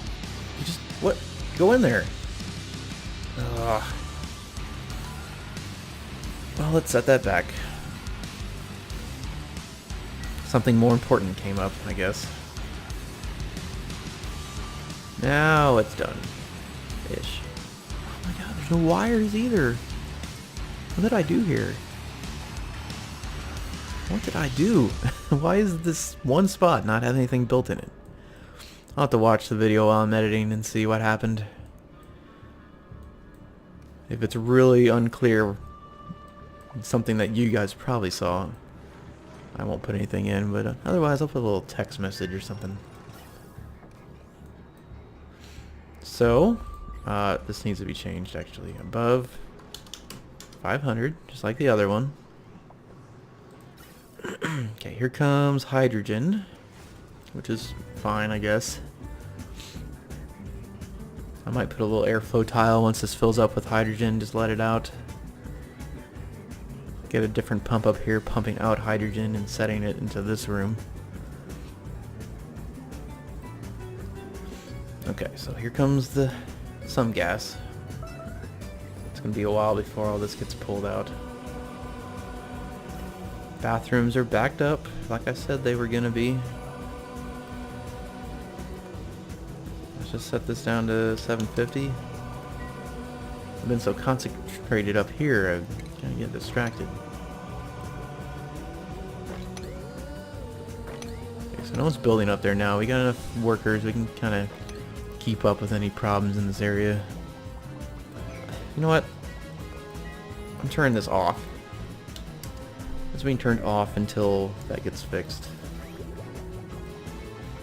just, what? Go in there. Ugh. Well, let's set that back. Something more important came up, I guess. Now it's done. Ish. Oh my god, there's no wires either. What did I do here? What did I do? Why is this one spot not have anything built in it? I'll have to watch the video while I'm editing and see what happened. If it's really unclear, something that you guys probably saw, I won't put anything in, but otherwise I'll put a little text message or something. So, this needs to be changed actually. Above 500, just like the other one. Okay, here comes hydrogen, which is fine, I guess. I might put a little airflow tile once this fills up with hydrogen, just let it out. Get a different pump up here, pumping out hydrogen and setting it into this room. Okay, so here comes some gas. It's gonna be a while before all this gets pulled out. Bathrooms are backed up, like I said they were gonna be. Let's just set this down to 750. I've been so concentrated up here, I'm gonna get distracted. Okay, so no one's building up there now. We got enough workers, we can kind of keep up with any problems in this area. You know what? I'm turning this off. It's being turned off until that gets fixed.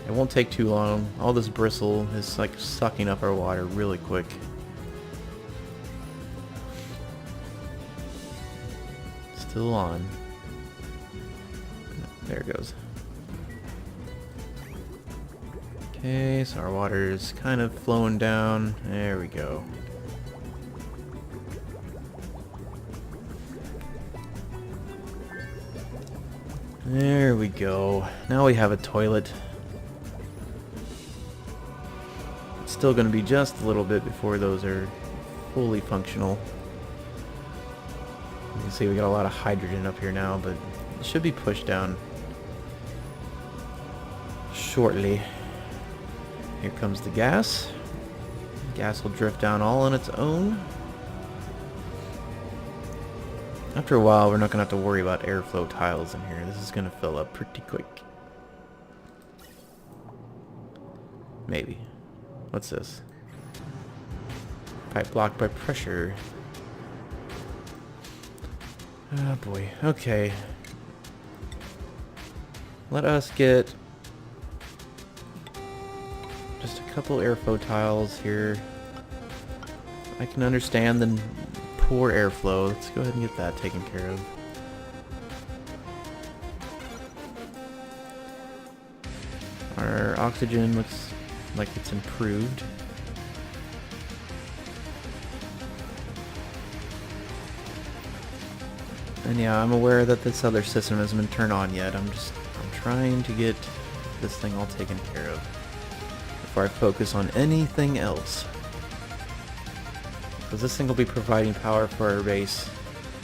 It won't take too long. All this bristle is like sucking up our water really quick. Still on. There it goes. Okay, so our water is kind of flowing down. There we go. There we go. Now we have a toilet. It's still going to be just a little bit before those are fully functional. You can see we got a lot of hydrogen up here now, but it should be pushed down shortly. Here comes the gas. Gas will drift down all on its own. After a while, we're not going to have to worry about airflow tiles in here. This is going to fill up pretty quick. Maybe. What's this? Pipe blocked by pressure. Oh boy. Okay. Let us get just a couple airflow tiles here. I can understand the poor airflow. Let's go ahead and get that taken care of. Our oxygen looks like it's improved. And yeah, I'm aware that this other system hasn't been turned on yet. I'm trying to get this thing all taken care of before I focus on anything else. Because this thing will be providing power for our base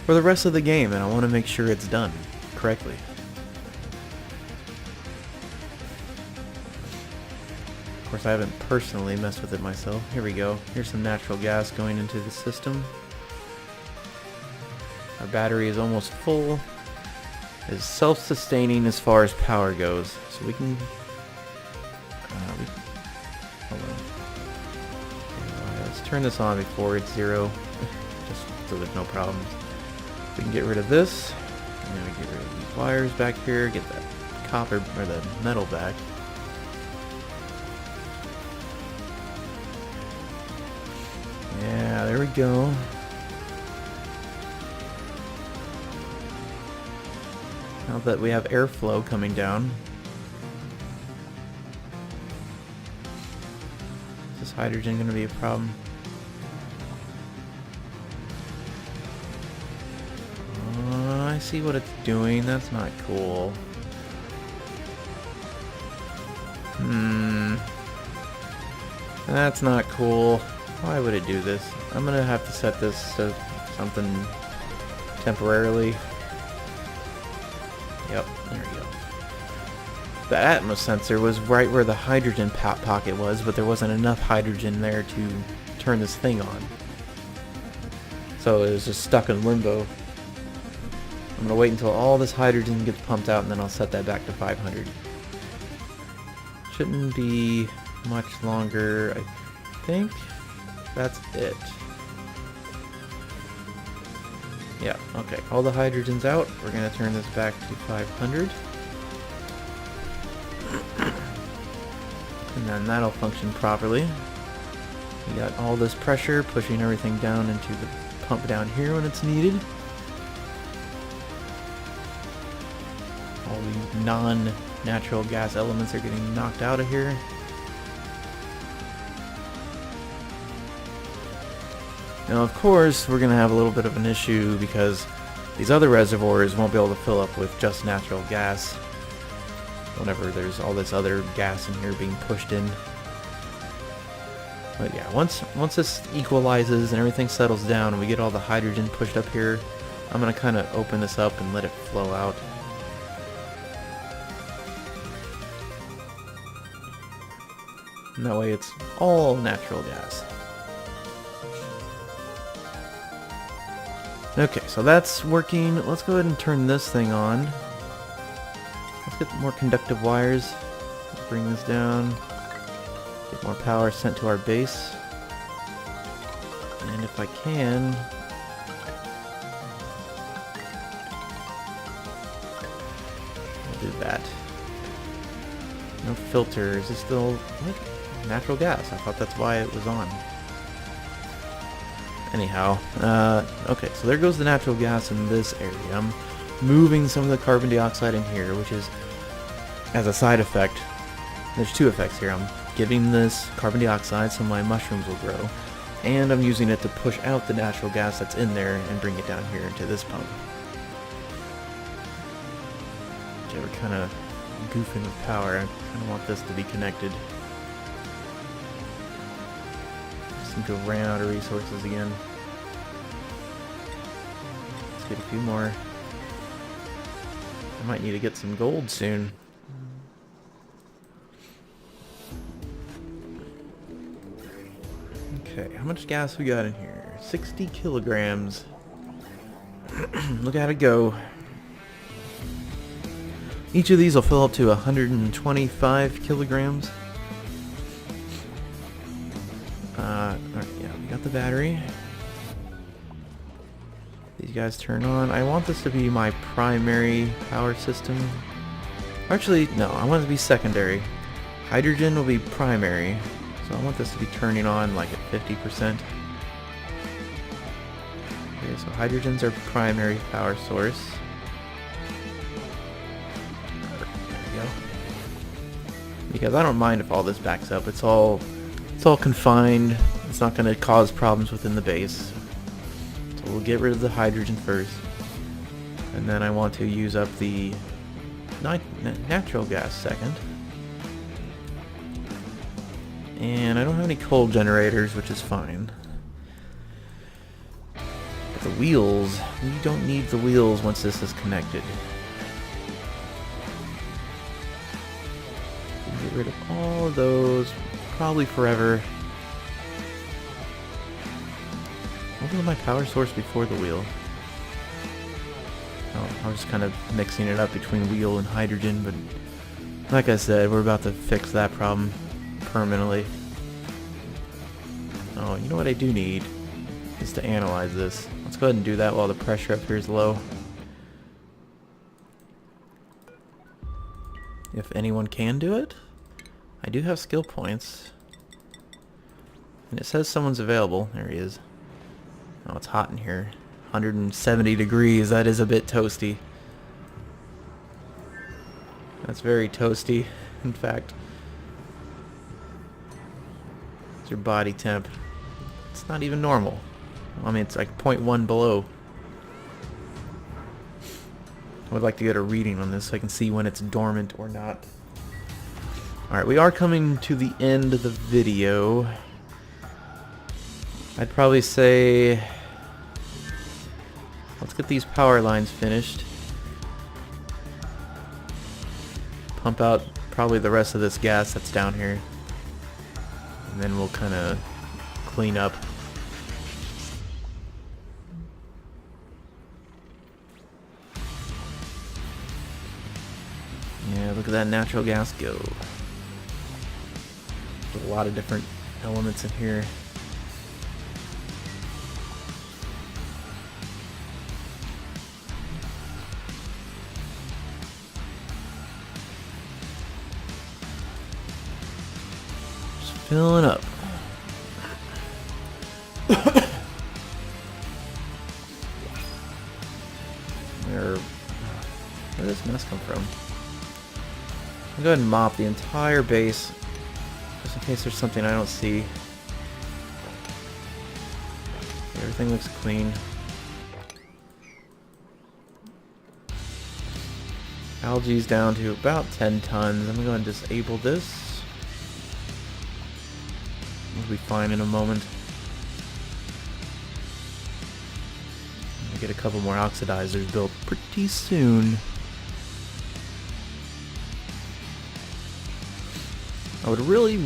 for the rest of the game, and I want to make sure it's done correctly. Of course, I haven't personally messed with it myself. Here we go. Here's some natural gas going into the system. Our battery is almost full. It's self-sustaining as far as power goes, so we can. Hold on. Okay, let's turn this on before it's zero, just so there's no problems. We can get rid of this, and then we get rid of these wires back here. Get that copper or the metal back. Yeah, there we go. Now that we have airflow coming down. Is this hydrogen going to be a problem? I see what it's doing. That's not cool. That's not cool. Why would it do this? I'm gonna have to set this to something temporarily. Yep, there we go. The Atmos sensor was right where the hydrogen pocket was, but there wasn't enough hydrogen there to turn this thing on. So it was just stuck in limbo. I'm gonna wait until all this hydrogen gets pumped out, and then I'll set that back to 500. Shouldn't be much longer, I think. That's it. Yeah, okay. All the hydrogen's out. We're going to turn this back to 500. And then that'll function properly. We got all this pressure pushing everything down into the pump down here when it's needed. All the non-natural gas elements are getting knocked out of here. Now, of course, we're going to have a little bit of an issue because these other reservoirs won't be able to fill up with just natural gas whenever there's all this other gas in here being pushed in. But yeah, once this equalizes and everything settles down and we get all the hydrogen pushed up here, I'm going to kind of open this up and let it flow out. And that way it's all natural gas. Okay, so that's working. Let's go ahead and turn this thing on. Let's get more conductive wires. Let's bring this down. Get more power sent to our base. And if I can... I'll do that. No filter. Is this still... What? Natural gas. I thought that's why it was on. Anyhow, okay, so there goes the natural gas in this area. I'm moving some of the carbon dioxide in here, which is, as a side effect, there's two effects here. I'm giving this carbon dioxide so my mushrooms will grow, and I'm using it to push out the natural gas that's in there and bring it down here into this pump. Okay, we're kind of goofing with power. I kind of want this to be connected. To ran out of resources again. Let's get a few more. I might need to get some gold soon. Okay, how much gas we got in here? 60 kilograms. Look at it go. Each of these will fill up to 125 kilograms. Yeah, we got the battery. These guys turn on. I want this to be my primary power system. Actually, no, I want it to be secondary. Hydrogen will be primary, so I want this to be turning on like at 50%. Okay, so hydrogen's our primary power source. There we go. Because I don't mind if all this backs up. It's all confined. It's not going to cause problems within the base. So we'll get rid of the hydrogen first. And then I want to use up the natural gas second. And I don't have any coal generators, which is fine. But the wheels. We don't need the wheels once this is connected. Get rid of all of those, probably forever. What was my power source before the wheel? Oh, I was just kind of mixing it up between wheel and hydrogen, but like I said, we're about to fix that problem permanently. Oh, you know what I do need is to analyze this. Let's go ahead and do that while the pressure up here is low. If anyone can do it. I do have skill points. And it says someone's available. There he is. Oh, it's hot in here. 170 degrees. That is a bit toasty. That's very toasty, in fact. It's your body temp. It's not even normal. I mean, it's like 0.1 below. I would like to get a reading on this so I can see when it's dormant or not. Alright, we are coming to the end of the video. I'd probably say let's get these power lines finished. Pump out probably the rest of this gas that's down here. And then we'll kind of clean up. Yeah, look at that natural gas go. There's a lot of different elements in here. Just filling up. Where did this mess come from? I'll go ahead and mop the entire base, just in case there's something I don't see. Everything looks clean. Algae's down to about 10 tons. I'm going to go ahead and disable this. We'll be fine in a moment. I'll get a couple more oxidizers built pretty soon. I would really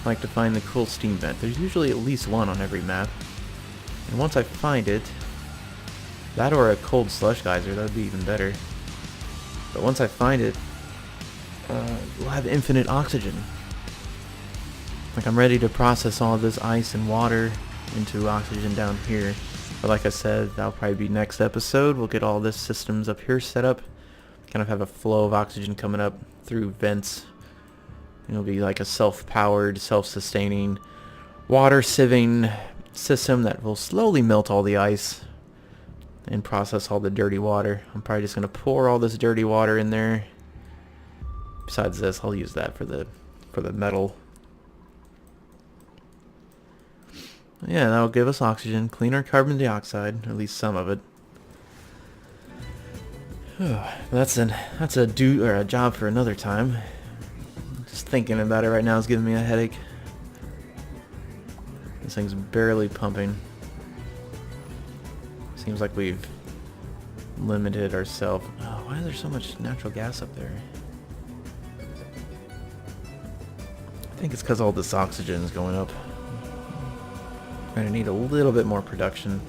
like to find the cool steam vent. There's usually at least one on every map. And once I find it, that or a cold slush geyser, that would be even better. But once I find it, we'll have infinite oxygen. Like, I'm ready to process all of this ice and water into oxygen down here. But like I said, that'll probably be next episode. We'll get all this systems up here set up. Kind of have a flow of oxygen coming up through vents. It'll be like a self-powered, self-sustaining water sieving system that will slowly melt all the ice and process all the dirty water. I'm probably just going to pour all this dirty water in there. Besides this, I'll use that for the metal. Yeah, that'll give us oxygen, clean our carbon dioxide, at least some of it. That's a job for another time. Just thinking about it right now is giving me a headache. This thing's barely pumping. Seems like we've limited ourselves. Oh, why is there so much natural gas up there? I think it's because all this oxygen is going up. We're gonna need a little bit more production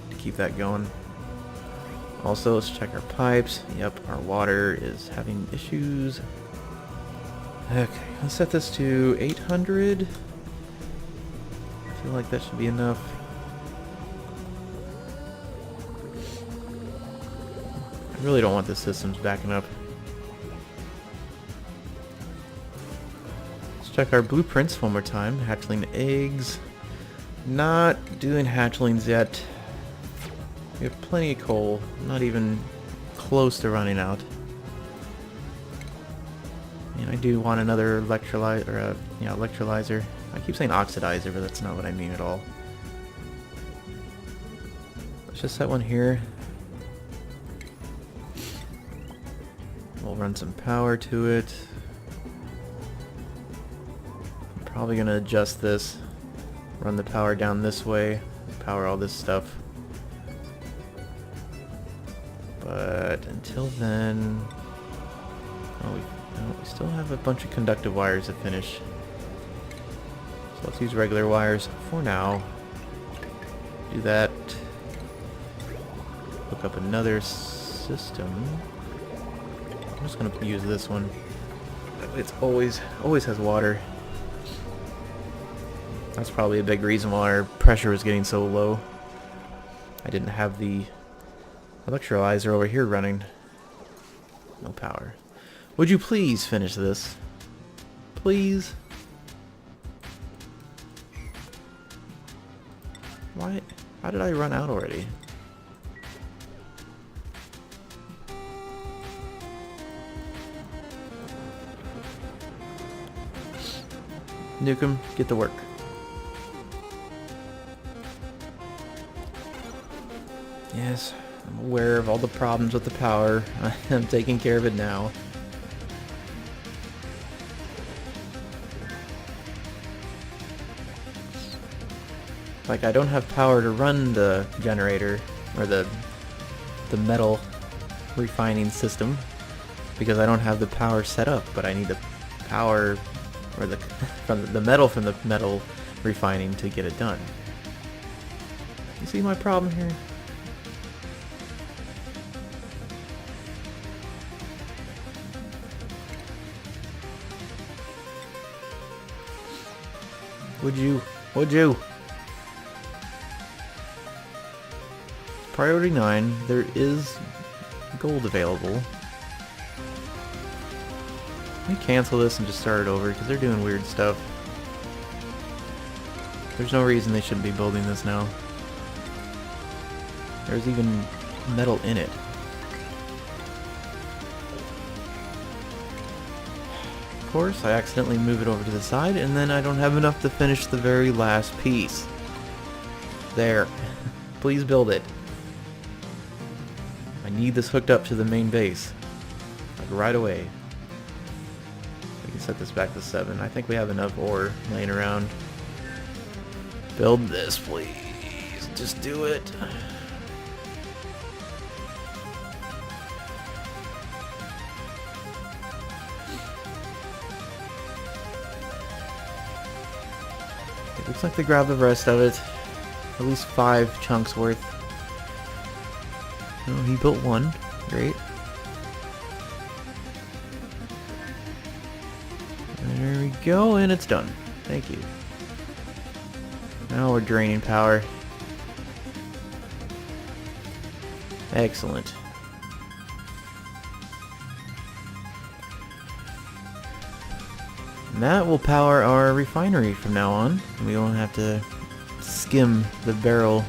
to keep that going. Also, let's check our pipes. Yep, our water is having issues. Okay, let's set this to 800. I feel like that should be enough. I really don't want the systems backing up. Let's check our blueprints one more time. Hatchling eggs. Not doing hatchlings yet. We have plenty of coal. Not even close to running out. And I do want another electrolyzer. I keep saying oxidizer, but that's not what I mean at all. Let's just set one here. We'll run some power to it. I'm probably gonna adjust this. Run the power down this way. power all this stuff. But until then... Oh, we still have a bunch of conductive wires to finish. So let's use regular wires for now. Do that. Hook up another system. I'm just gonna use this one. It's always has water. That's probably a big reason why our pressure was getting so low. I didn't have the electrolyzer over here running. No power. Would you please finish this? Please? Why? How did I run out already? Nukem, get to work. Yes, I'm aware of all the problems with the power. I'm taking care of it now. Like, I don't have power to run the generator, or the metal refining system, because I don't have the power set up, but I need the power, or the metal from the metal refining to get it done. You see my problem here? Would you? Would you? Priority 9, there is gold available. Let me cancel this and just start it over, because they're doing weird stuff. There's no reason they shouldn't be building this now. There's even metal in it. Of course, I accidentally move it over to the side, and then I don't have enough to finish the very last piece. There. Please build it. I need this hooked up to the main base. Like right away. We can set this back to 7. I think we have enough ore laying around. Build this, please. Just do it. It looks like they grabbed the rest of it. At least 5 chunks worth. Oh, he built one. Great. There we go, and it's done. Thank you. Now we're draining power. Excellent. And that will power our refinery from now on. We don't have to skim the barrel.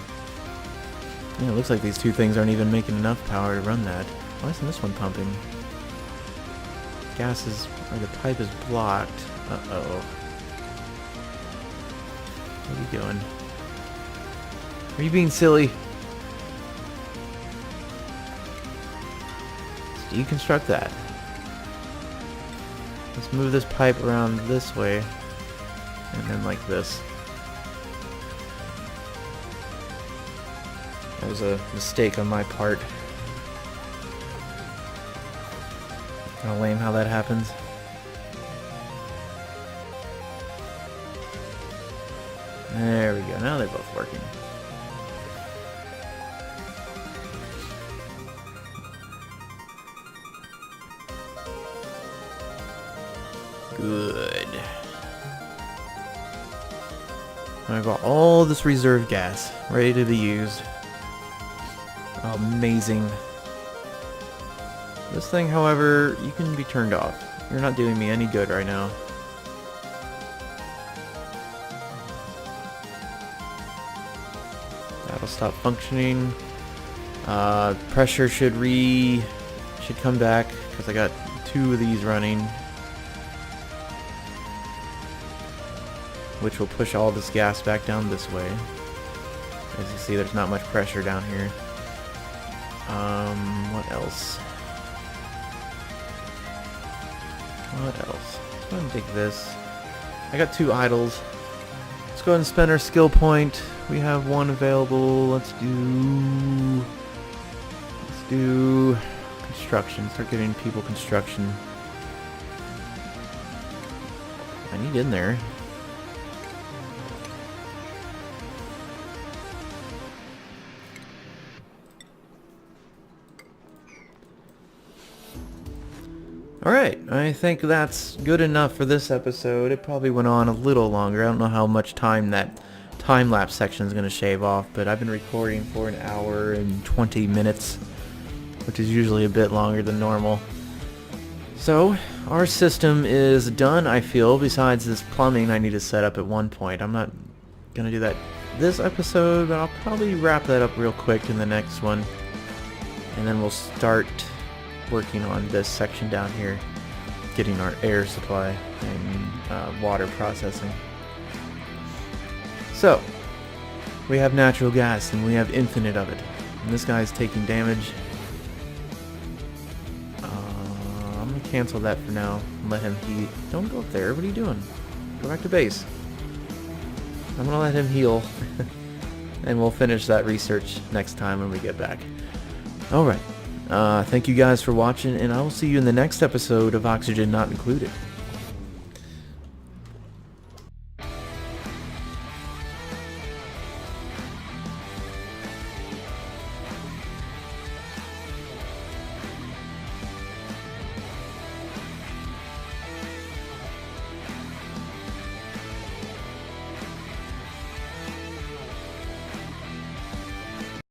Yeah, it looks like these two things aren't even making enough power to run that. Why isn't this one pumping? Gas is, or the pipe is blocked. Uh-oh. What are you doing? Are you being silly? Let's deconstruct that. Let's move this pipe around this way. And then like this. That was a mistake on my part. Kinda lame how that happens. There we go. Now they're both working. Good. I've got all this reserve gas ready to be used. Amazing. This thing, however, you can be turned off. You're not doing me any good right now. That'll stop functioning. Pressure should come back because I got 2 of these running, which will push all this gas back down this way. As you see, there's not much pressure down here. What else? What else? Let's go ahead and take this. I got 2 idols. Let's go ahead and spend our skill point we have one available. Let's do construction. Start getting people construction. I need in there. Alright, I think that's good enough for this episode. It probably went on a little longer. I don't know how much time that time-lapse section is going to shave off, but I've been recording for an hour and 20 minutes, which is usually a bit longer than normal. So, our system is done, I feel, besides this plumbing I need to set up at one point. I'm not going to do that this episode, but I'll probably wrap that up real quick in the next one. And then we'll start working on this section down here, getting our air supply and water processing. So, we have natural gas and we have infinite of it. And this guy's taking damage. I'm going to cancel that for now and let him heat. Don't go up there, what are you doing? Go back to base. I'm going to let him heal. And we'll finish that research next time when we get back. Alright. Thank you guys for watching, and I will see you in the next episode of Oxygen Not Included.